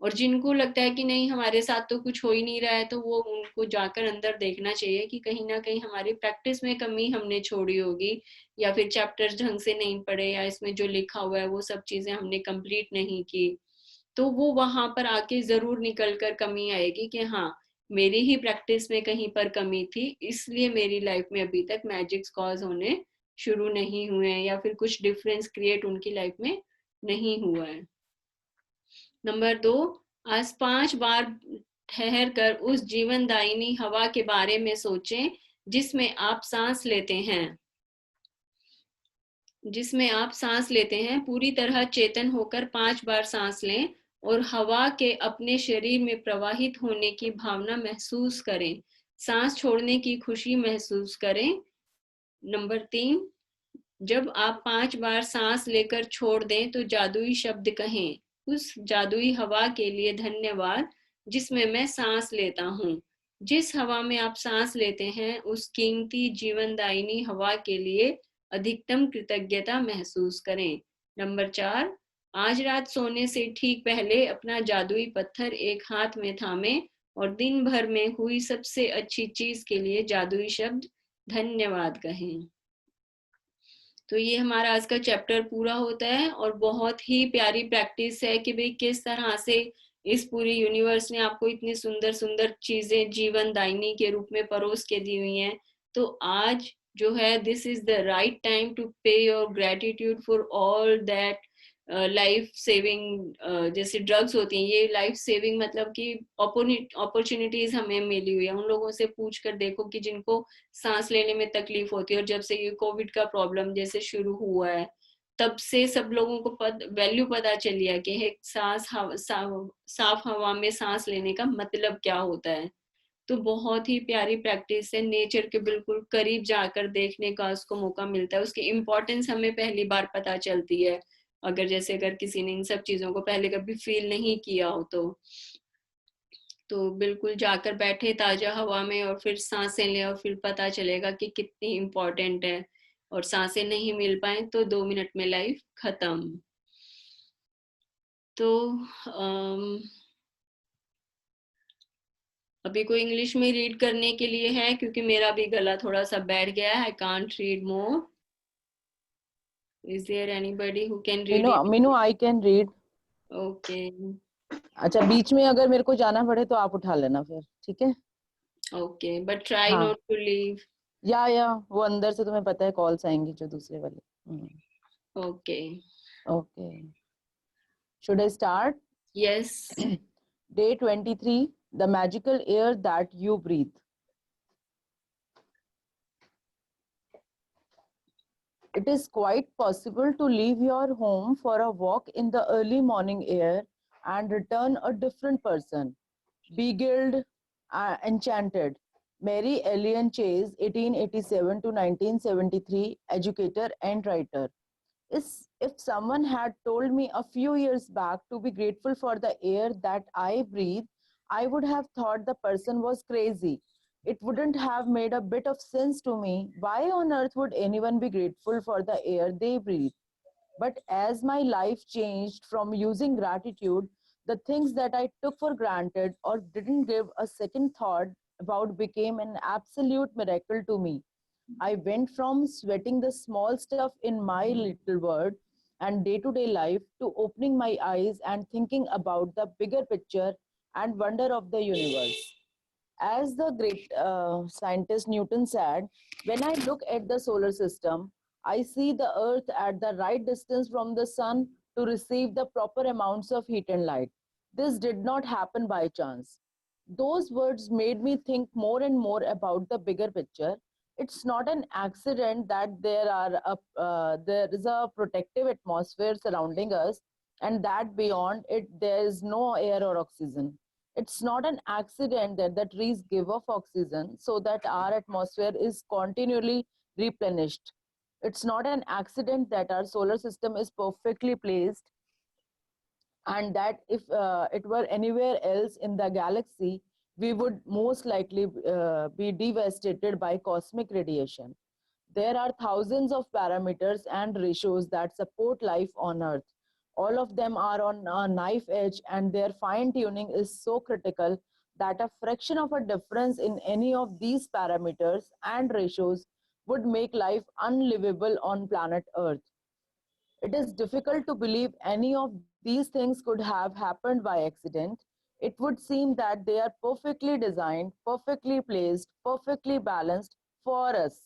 और जिनको लगता है कि नहीं हमारे साथ तो कुछ हो ही नहीं रहा है, तो वो उनको जाकर अंदर देखना चाहिए कि कहीं ना कहीं हमारी प्रैक्टिस में कमी हमने छोड़ी होगी, या फिर चैप्टर्स ढंग से नहीं पढ़े, या इसमें जो लिखा हुआ है वो सब चीजें हमने कंप्लीट नहीं की। तो वो वहां पर आके जरूर निकल कर कमी आएगी कि हाँ मेरी ही प्रैक्टिस में कहीं पर कमी थी, इसलिए मेरी लाइफ में अभी तक मैजिक्स कॉज होने शुरू नहीं हुए हैं, या फिर कुछ डिफरेंस क्रिएट उनकी लाइफ में नहीं हुआ है। नंबर 2, आज 5 बार ठहर कर उस जीवनदायिनी हवा के बारे में सोचें जिसमें आप सांस लेते हैं। जिसमें आप सांस लेते हैं, पूरी तरह चेतन होकर 5 बार सांस लें और हवा के अपने शरीर में प्रवाहित होने की भावना महसूस करें। सांस छोड़ने की खुशी महसूस करें। नंबर 3, जब आप 5 बार सांस लेकर छोड़ दें तो जादुई शब्द कहें, उस जादुई हवा के लिए धन्यवाद जिसमें मैं सांस लेता हूँ। जिस हवा में आप सांस लेते हैं, उस कीमती जीवनदायिनी हवा के लिए अधिकतम कृतज्ञता महसूस करें। नंबर 4, आज रात सोने से ठीक पहले अपना जादुई पत्थर एक हाथ में थामें और दिन भर में हुई सबसे अच्छी चीज के लिए जादुई शब्द धन्यवाद कहें। तो ये हमारा आज का चैप्टर पूरा होता है, और बहुत ही प्यारी प्रैक्टिस है कि भाई किस तरह से इस पूरी यूनिवर्स ने आपको इतनी सुंदर सुंदर चीजें जीवन दायिनी के रूप में परोस के दी हुई हैं। तो आज जो है, this is the right time to pay your gratitude for all that life saving, जैसे ड्रग्स होती हैं, ये लाइफ सेविंग मतलब कि अपॉर्चुनिटीज हमें मिली हुई है। उन लोगों से पूछ कर देखो कि जिनको सांस लेने में तकलीफ होती है, और जब से ये कोविड का प्रॉब्लम जैसे शुरू हुआ है, तब से सब लोगों को वैल्यू पता चली है कि एक साफ हवा में सांस लेने का मतलब क्या होता है। तो बहुत ही प्यारी प्रैक्टिस है, नेचर के बिल्कुल करीब जाकर देखने का उसको मौका मिलता है, उसकी इम्पोर्टेंस हमें पहली बार पता चलती है, अगर किसी ने इन सब चीजों को पहले कभी फील नहीं किया हो तो बिल्कुल जाकर बैठे ताजा हवा में और फिर सांसें ले और फिर पता चलेगा कि कितनी इम्पोर्टेंट है। और सांसें नहीं मिल पाए तो 2 मिनट में लाइफ खत्म। तो अभी कोई इंग्लिश में रीड करने के लिए है, क्योंकि मेरा भी गला थोड़ा सा बैठ गया है। I can't read more. Is there anybody who can read it? Meenu I can read. Okay. अच्छा, बीच में अगर मेरे को जाना पड़े तो आप उठा लेना फिर, ठीक है? ओके, बट ट्राई हाँ, नॉट टू लीव। या वो अंदर से तुम्हें पता है कॉल्स आएंगी जो दूसरे वाले। Okay. Okay, should I start? Yes. Day 23, the magical air that you breathe. It is quite possible to leave your home for a walk in the early morning air and return a different person, beguiled, enchanted. Mary Ellen Chase, 1887 to 1973, educator and writer. If someone had told me a few years back to be grateful for the air that I breathe, I would have thought the person was crazy. It wouldn't have made a bit of sense to me. Why on earth would anyone be grateful for the air they breathe? But as my life changed from using gratitude, the things that I took for granted or didn't give a second thought about became an absolute miracle to me. I went from sweating the small stuff in my little world and day to day life to opening my eyes and thinking about the bigger picture and wonder of the universe. As the great scientist Newton said, when I look at the solar system, I see the earth at the right distance from the sun to receive the proper amounts of heat and light. This did not happen by chance. Those words made me think more and more about the bigger picture. It's not an accident that there is a protective atmosphere surrounding us, and that beyond it there is no air or oxygen. It's not an accident that the trees give off oxygen so that our atmosphere is continually replenished. It's not an accident that our solar system is perfectly placed and that if it were anywhere else in the galaxy, we would most likely be devastated by cosmic radiation. There are thousands of parameters and ratios that support life on Earth. All of them are on a knife edge, and their fine tuning is so critical that a fraction of a difference in any of these parameters and ratios would make life unlivable on planet Earth. It is difficult to believe any of these things could have happened by accident. It would seem that they are perfectly designed, perfectly placed, perfectly balanced for us.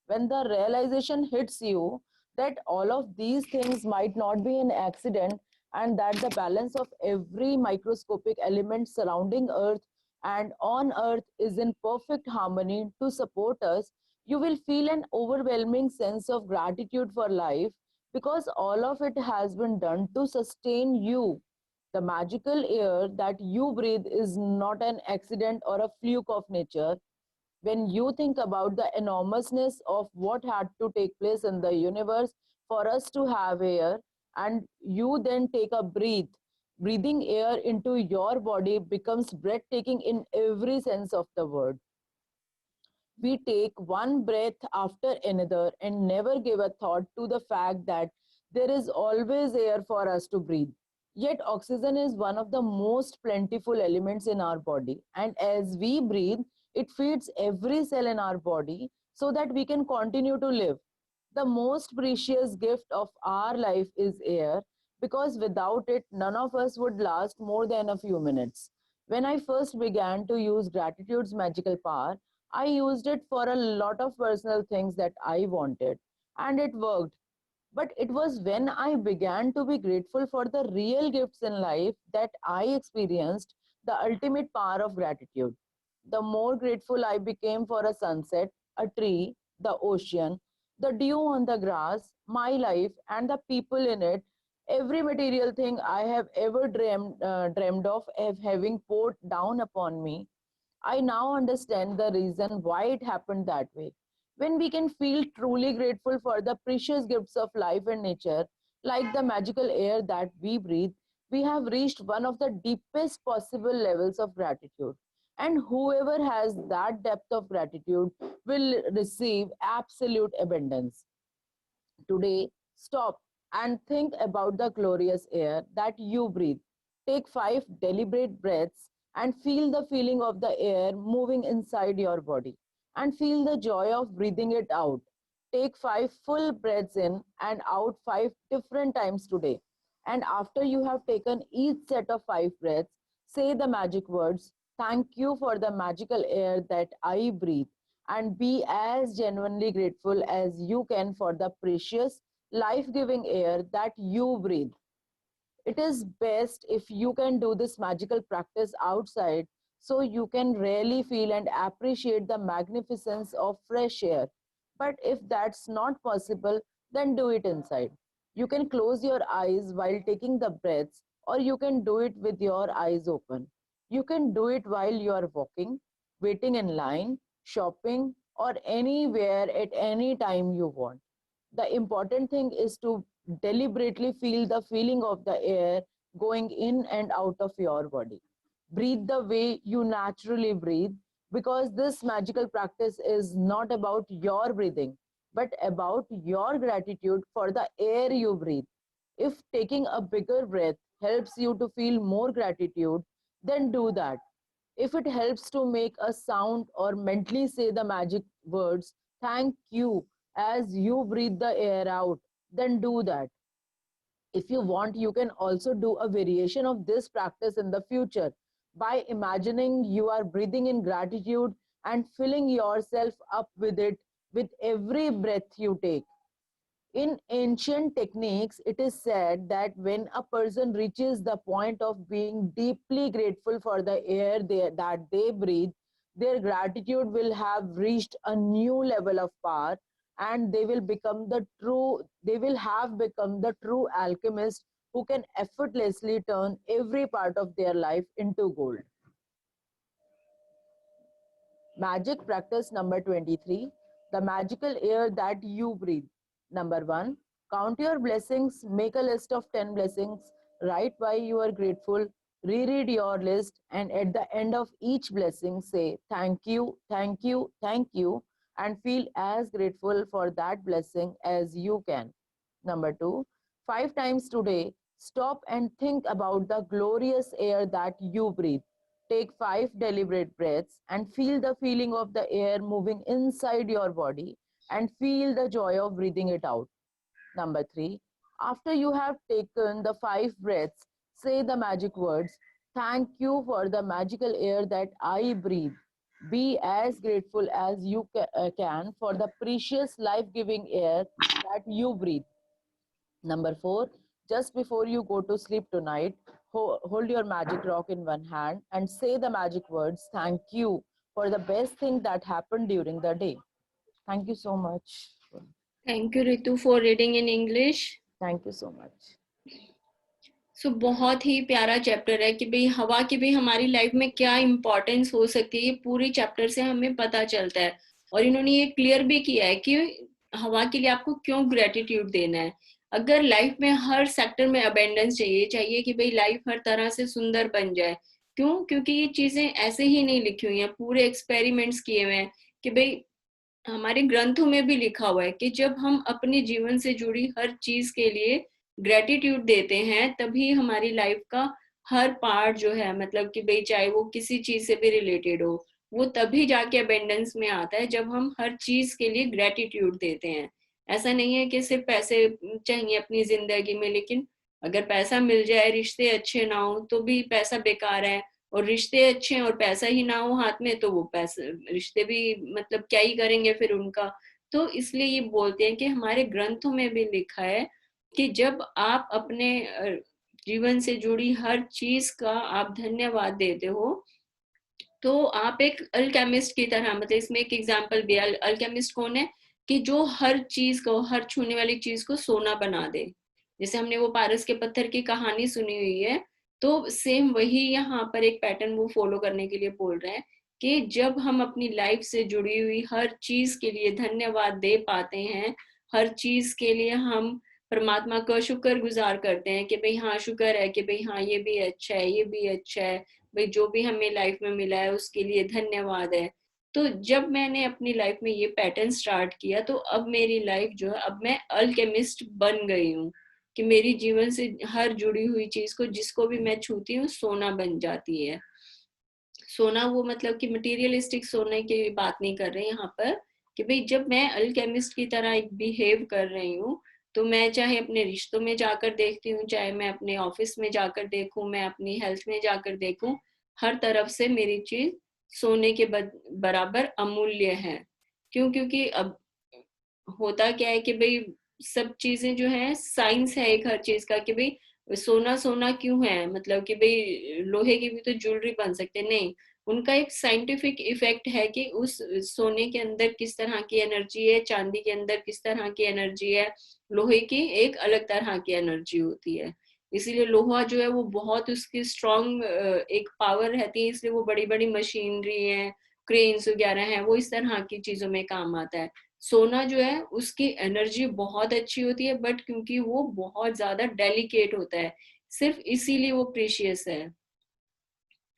When the realization hits you that all of these things might not be an accident and that the balance of every microscopic element surrounding Earth and on Earth is in perfect harmony to support us, you will feel an overwhelming sense of gratitude for life because all of it has been done to sustain you. The magical air that you breathe is not an accident or a fluke of nature. When you think about the enormousness of what had to take place in the universe for us to have air, and you then take a breath, breathing air into your body becomes breathtaking in every sense of the word. We take one breath after another and never give a thought to the fact that there is always air for us to breathe. Yet, oxygen is one of the most plentiful elements in our body, and as we breathe, it feeds every cell in our body so that we can continue to live. The most precious gift of our life is air because without it, none of us would last more than a few minutes. When I first began to use gratitude's magical power, I used it for a lot of personal things that I wanted, and it worked. But it was when I began to be grateful for the real gifts in life that I experienced the ultimate power of gratitude. The more grateful I became for a sunset, a tree, the ocean, the dew on the grass, my life, and the people in it, every material thing I have ever dreamed of having poured down upon me, I now understand the reason why it happened that way. When we can feel truly grateful for the precious gifts of life and nature, like the magical air that we breathe, we have reached one of the deepest possible levels of gratitude. And whoever has that depth of gratitude will receive absolute abundance. Today, stop and think about the glorious air that you breathe. Take 5 deliberate breaths and feel the feeling of the air moving inside your body. And feel the joy of breathing it out. Take 5 full breaths in and out 5 different times today. And after you have taken each set of 5 breaths, say the magic words, "Thank you for the magical air that I breathe," and be as genuinely grateful as you can for the precious, life giving air that you breathe. It is best if you can do this magical practice outside so you can really feel and appreciate the magnificence of fresh air. But if that's not possible, then do it inside. You can close your eyes while taking the breaths, or you can do it with your eyes open. You can do it while you are walking, waiting in line, shopping, or anywhere at any time you want. The important thing is to deliberately feel the feeling of the air going in and out of your body. Breathe the way you naturally breathe, because this magical practice is not about your breathing, but about your gratitude for the air you breathe. If taking a bigger breath helps you to feel more gratitude, then do that. If it helps to make a sound or mentally say the magic words, "Thank you," as you breathe the air out, then do that. If you want, you can also do a variation of this practice in the future by imagining you are breathing in gratitude and filling yourself up with it with every breath you take. In ancient techniques, it is said that when a person reaches the point of being deeply grateful for the air that they breathe, their gratitude will have reached a new level of power, and they will have become the true alchemist who can effortlessly turn every part of their life into gold. Magic practice number 23, the magical air that you breathe. Number 1, count your blessings, make a list of 10 blessings, write why you are grateful, reread your list, and at the end of each blessing, say thank you, thank you, thank you, and feel as grateful for that blessing as you can. Number 2, 5 times today, stop and think about the glorious air that you breathe. Take 5 deliberate breaths and feel the feeling of the air moving inside your body, and feel the joy of breathing it out. Number 3, after you have taken the 5 breaths, say the magic words, "Thank you for the magical air that I breathe." Be as grateful as you can for the precious life-giving air that you breathe. Number 4, just before you go to sleep tonight, hold your magic rock in one hand and say the magic words, "Thank you for the best thing that happened during the day." Thank you so much. Thank you, Ritu, for reading in English. Thank you so much. सो बहुत ही प्यारा chapter है कि भाई हवा की भी हमारी life में क्या इम्पोर्टेंस हो सकती है, ये पूरी चैप्टर से हमें पता चलता है. और इन्होंने ये क्लियर भी किया है कि हवा के लिए आपको क्यों ग्रेटिट्यूड देना है. अगर लाइफ में हर सेक्टर में अबेंडेंस चाहिए कि भाई लाइफ हर तरह से सुंदर बन जाए. क्यों? क्योंकि ये चीजें ऐसे ही नहीं लिखी हुई हैं, पूरे एक्सपेरिमेंट्स किए हुए हैं कि भाई हमारे ग्रंथों में भी लिखा हुआ है कि जब हम अपने जीवन से जुड़ी हर चीज के लिए ग्रेटिट्यूड देते हैं, तभी हमारी लाइफ का हर पार्ट जो है, मतलब कि भाई चाहे वो किसी चीज से भी रिलेटेड हो, वो तभी जाके अबेंडेंस में आता है जब हम हर चीज के लिए ग्रेटिट्यूड देते हैं. ऐसा नहीं है कि सिर्फ पैसे चाहिए अपनी जिंदगी में, लेकिन अगर पैसा मिल जाए, रिश्ते अच्छे ना हो तो भी पैसा बेकार है. और रिश्ते अच्छे हैं और पैसा ही ना हो हाथ में, तो वो पैसा रिश्ते भी मतलब क्या ही करेंगे फिर उनका. तो इसलिए ये बोलते हैं कि हमारे ग्रंथों में भी लिखा है कि जब आप अपने जीवन से जुड़ी हर चीज का आप धन्यवाद देते हो, तो आप एक अल्केमिस्ट की तरह, मतलब इसमें एक एग्जांपल दिया. अल्केमिस्ट कौन है? कि जो हर चीज को, हर छूने वाली चीज को सोना बना दे. जैसे हमने वो पारस के पत्थर की कहानी सुनी हुई है, तो सेम वही यहाँ पर एक पैटर्न वो फॉलो करने के लिए बोल रहे हैं कि जब हम अपनी लाइफ से जुड़ी हुई हर चीज के लिए धन्यवाद दे पाते हैं, हर चीज के लिए हम परमात्मा का शुक्र गुजार करते हैं कि भाई हाँ शुक्र है कि भाई हाँ ये भी अच्छा है, ये भी अच्छा है, भाई जो भी हमें लाइफ में मिला है उसके लिए धन्यवाद है। तो जब मैंने अपनी लाइफ में ये पैटर्न स्टार्ट किया तो अब मेरी लाइफ जो है, अब मैं अल्केमिस्ट बन गई हूँ कि मेरी जीवन से हर जुड़ी हुई चीज को जिसको भी मैं छूती हूँ सोना बन जाती है। सोना वो मतलब कि मटेरियलिस्टिक सोने की बात नहीं कर रहे यहाँ पर, कि भाई जब मैं अल्केमिस्ट की तरह एक बिहेव कर रही हूँ तो मैं चाहे अपने रिश्तों में जाकर देखती हूँ, चाहे मैं अपने ऑफिस में जाकर देखूं, मैं अपनी हेल्थ में जाकर देखूं, हर तरफ से मेरी चीज सोने के बराबर अमूल्य है। क्यों? क्योंकि अब होता क्या है कि भाई सब चीजें जो है साइंस है एक हर चीज का, कि भाई सोना सोना क्यों है, मतलब कि भाई लोहे की भी तो ज्वेलरी बन सकते, नहीं, उनका एक साइंटिफिक इफेक्ट है कि उस सोने के अंदर किस तरह की एनर्जी है, चांदी के अंदर किस तरह की एनर्जी है, लोहे की एक अलग तरह की एनर्जी होती है। इसीलिए लोहा जो है वो बहुत उसकी स्ट्रॉन्ग एक पावर रहती है, इसलिए वो बड़ी बड़ी मशीनरी है, क्रेन्स वगैरह है, वो इस तरह की चीजों में काम आता है। सोना जो है उसकी एनर्जी बहुत अच्छी होती है, बट क्योंकि वो बहुत ज्यादा डेलिकेट होता है, सिर्फ इसीलिए वो प्रीशियस है।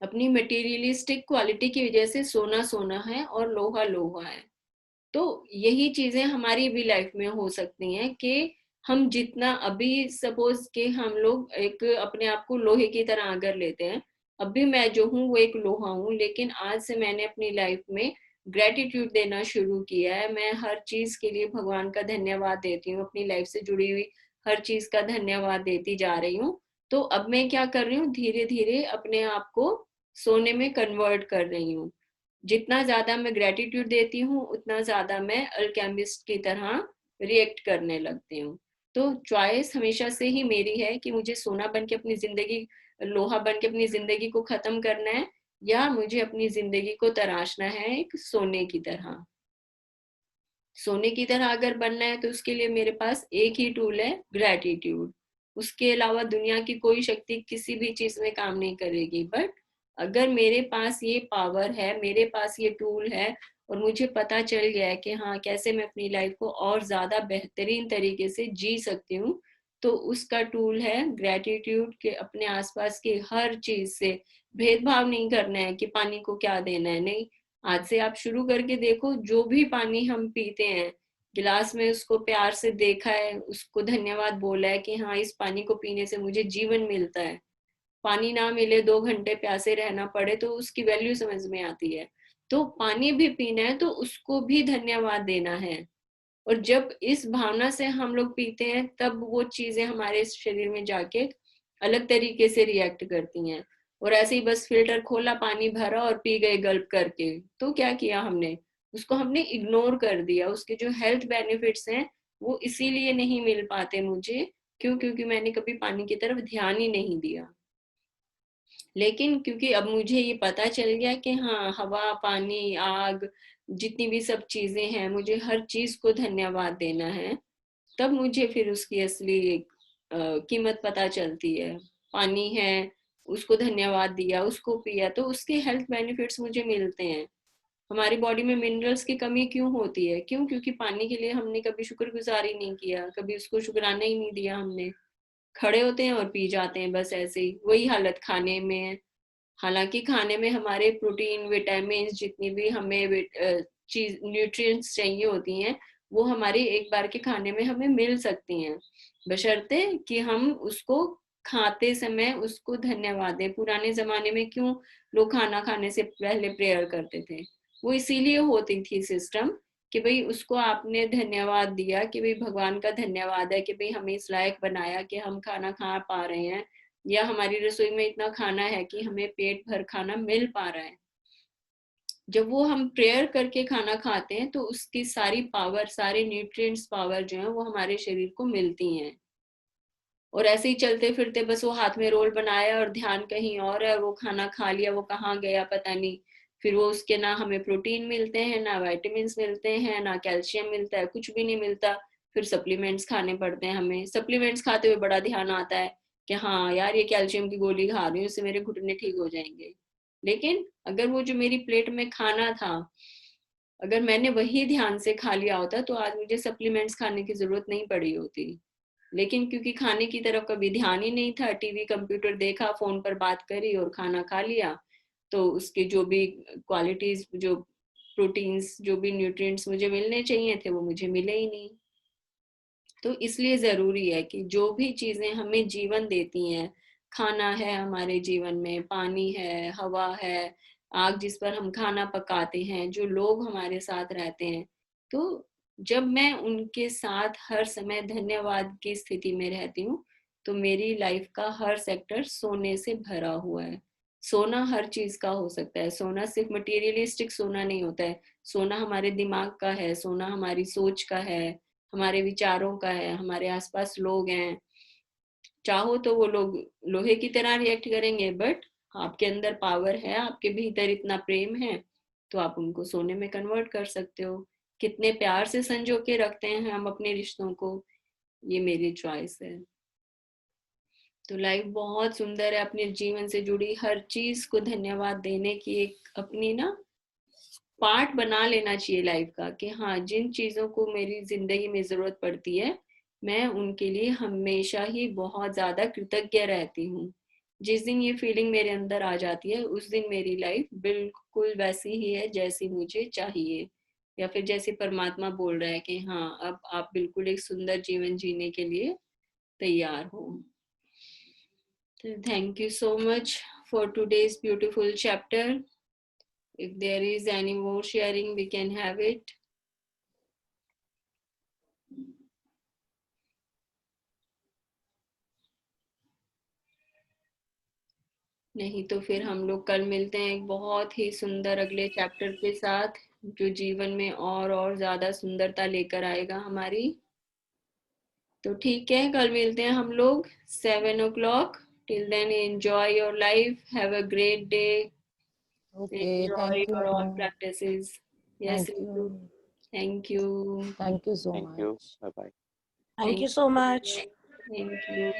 अपनी मटेरियलिस्टिक क्वालिटी की वजह से सोना सोना है और लोहा लोहा है। तो यही चीजें हमारी भी लाइफ में हो सकती हैं कि हम जितना अभी सपोज के हम लोग एक अपने आप को लोहे की तरह अगर लेते हैं, अभी मैं जो हूँ वो एक लोहा हूँ, लेकिन आज से मैंने अपनी लाइफ में ग्रेटिट्यूड देना शुरू किया है। मैं हर चीज के लिए भगवान का धन्यवाद देती हूँ, अपनी लाइफ से जुड़ी हुई हर चीज का धन्यवाद देती जा रही हूँ। तो अब मैं क्या कर रही हूँ, धीरे धीरे अपने आप को सोने में कन्वर्ट कर रही हूँ। जितना ज्यादा मैं ग्रेटिट्यूड देती हूँ उतना ज्यादा मैं अल्केमिस्ट की तरह रिएक्ट करने लगती हूँ। तो चॉइस हमेशा से ही मेरी है कि मुझे सोना बन के अपनी जिंदगी, लोहा बन के अपनी जिंदगी को खत्म करना है, या मुझे अपनी जिंदगी को तराशना है एक सोने की तरह। सोने की तरह अगर बनना है तो उसके लिए मेरे पास एक ही टूल है, ग्रेटिट्यूड। उसके अलावा दुनिया की कोई शक्ति किसी भी चीज में काम नहीं करेगी। बट अगर मेरे पास ये पावर है, मेरे पास ये टूल है, और मुझे पता चल गया है कि हाँ कैसे मैं अपनी लाइफ को और ज्यादा बेहतरीन तरीके से जी सकती हूँ, तो उसका टूल है ग्रेटिट्यूड। के अपने आसपास की हर चीज से भेदभाव नहीं करना है कि पानी को क्या देना है, नहीं। आज से आप शुरू करके देखो, जो भी पानी हम पीते हैं गिलास में, उसको प्यार से देखा है, उसको धन्यवाद बोला है कि हाँ इस पानी को पीने से मुझे जीवन मिलता है। पानी ना मिले, 2 घंटे प्यासे रहना पड़े, तो उसकी वैल्यू समझ में आती है। तो पानी भी पीना है तो उसको भी धन्यवाद देना है। और जब इस भावना से हम लोग पीते हैं तब वो चीजें हमारे शरीर में जाके अलग तरीके से रिएक्ट करती हैं। और ऐसे ही बस फिल्टर खोला, पानी भरा और पी गए गल्प करके, तो क्या किया हमने, उसको हमने इग्नोर कर दिया। उसके जो हेल्थ बेनिफिट्स हैं वो इसीलिए नहीं मिल पाते मुझे, क्यों? क्योंकि मैंने कभी पानी की तरफ ध्यान ही नहीं दिया। लेकिन क्योंकि अब मुझे ये पता चल गया कि हाँ हवा, पानी, आग, जितनी भी सब चीजें हैं, मुझे हर चीज को धन्यवाद देना है, तब मुझे फिर उसकी असली कीमत पता चलती है। पानी है, उसको धन्यवाद दिया, उसको पिया, तो उसके हेल्थ बेनिफिट्स मुझे मिलते हैं। हमारी बॉडी में मिनरल्स की कमी क्यों होती है? क्यों? क्योंकि पानी के लिए हमने कभी शुक्रगुजारी नहीं किया, कभी उसको शुक्राना ही नहीं दिया हमने। खड़े होते हैं और पी जाते हैं बस ऐसे ही। वही हालत खाने में है। हालांकि खाने में हमारे प्रोटीन, विटामिन, जितनी भी हमें चीज न्यूट्रिएंट्स चाहिए होती हैं, वो हमारे एक बार के खाने में हमें मिल सकती हैं, बशर्ते कि हम उसको खाते समय उसको धन्यवाद दें। पुराने जमाने में क्यों लोग खाना खाने से पहले प्रेयर करते थे? वो इसीलिए होती थी सिस्टम कि भाई उसको आपने धन्यवाद दिया, कि भाई भगवान का धन्यवाद है कि भाई हमें इस लायक बनाया कि हम खाना खा पा रहे हैं, या हमारी रसोई में इतना खाना है कि हमें पेट भर खाना मिल पा रहा है। जब वो हम प्रेयर करके खाना खाते हैं तो उसकी सारी पावर, सारे न्यूट्रिएंट्स पावर जो है वो हमारे शरीर को मिलती हैं। और ऐसे ही चलते फिरते बस वो हाथ में रोल बनाया और ध्यान कहीं और है, वो खाना खा लिया, वो कहाँ गया पता नहीं। फिर वो उसके ना हमें प्रोटीन मिलते हैं, ना विटामिन मिलते हैं, ना कैल्शियम मिलता है, कुछ भी नहीं मिलता। फिर सप्लीमेंट्स खाने पड़ते हैं हमें। सप्लीमेंट्स खाते हुए बड़ा ध्यान आता है कि हाँ यार ये कैल्शियम की गोली खा रही हूँ, इससे मेरे घुटने ठीक हो जाएंगे। लेकिन अगर वो जो मेरी प्लेट में खाना था, अगर मैंने वही ध्यान से खा लिया होता तो आज मुझे सप्लीमेंट्स खाने की जरूरत नहीं पड़ी होती। लेकिन क्योंकि खाने की तरफ कभी ध्यान ही नहीं था, टीवी कंप्यूटर देखा, फोन पर बात करी और खाना खा लिया, तो उसके जो भी क्वालिटीज, जो प्रोटीन्स, जो भी न्यूट्रिएंट्स मुझे मिलने चाहिए थे वो मुझे मिले ही नहीं। तो इसलिए जरूरी है कि जो भी चीजें हमें जीवन देती हैं, खाना है हमारे जीवन में, पानी है, हवा है, आग जिस पर हम खाना पकाते हैं, जो लोग हमारे साथ रहते हैं, तो जब मैं उनके साथ हर समय धन्यवाद की स्थिति में रहती हूँ तो मेरी लाइफ का हर सेक्टर सोने से भरा हुआ है। सोना हर चीज का हो सकता है, सोना सिर्फ मटेरियलिस्टिक सोना नहीं होता है, सोना हमारे दिमाग का है, सोना हमारी सोच का है, हमारे विचारों का है, हमारे आसपास लोग हैं। चाहो तो वो लोग लोहे की तरह रिएक्ट करेंगे, बट आपके अंदर पावर है, आपके भीतर इतना प्रेम है, तो आप उनको सोने में कन्वर्ट कर सकते हो। कितने प्यार से संजो के रखते हैं हम अपने रिश्तों को, ये मेरी चॉइस है। तो लाइफ बहुत सुंदर है, अपने जीवन से जुड़ी हर चीज को धन्यवाद देने की एक अपनी ना पार्ट बना लेना चाहिए लाइफ का, कि हाँ जिन चीजों को मेरी जिंदगी में जरूरत पड़ती है मैं उनके लिए हमेशा ही बहुत ज्यादा कृतज्ञ रहती हूँ। जिस दिन ये फीलिंग मेरे अंदर आ जाती है उस दिन मेरी लाइफ बिल्कुल वैसी ही है जैसी मुझे चाहिए, या फिर जैसे परमात्मा बोल रहा है कि हाँ अब आप बिल्कुल एक सुंदर जीवन जीने के लिए तैयार हो। तो thank you so much for today's beautiful chapter. If there is any more sharing, we can have it. नहीं तो फिर हम लोग कल मिलते हैं एक बहुत ही सुंदर अगले चैप्टर के साथ, जो जीवन में और ज्यादा सुंदरता लेकर आएगा हमारी। तो ठीक है, कल मिलते हैं हम लोग 7 o'clock. Till then, enjoy your life. Have a great day. Okay, Enjoy thank your all you. practices. Yes, Thank Ritu. you. Thank you. Thank you so Thank you. much. Bye bye. Thank you so much. Thank you.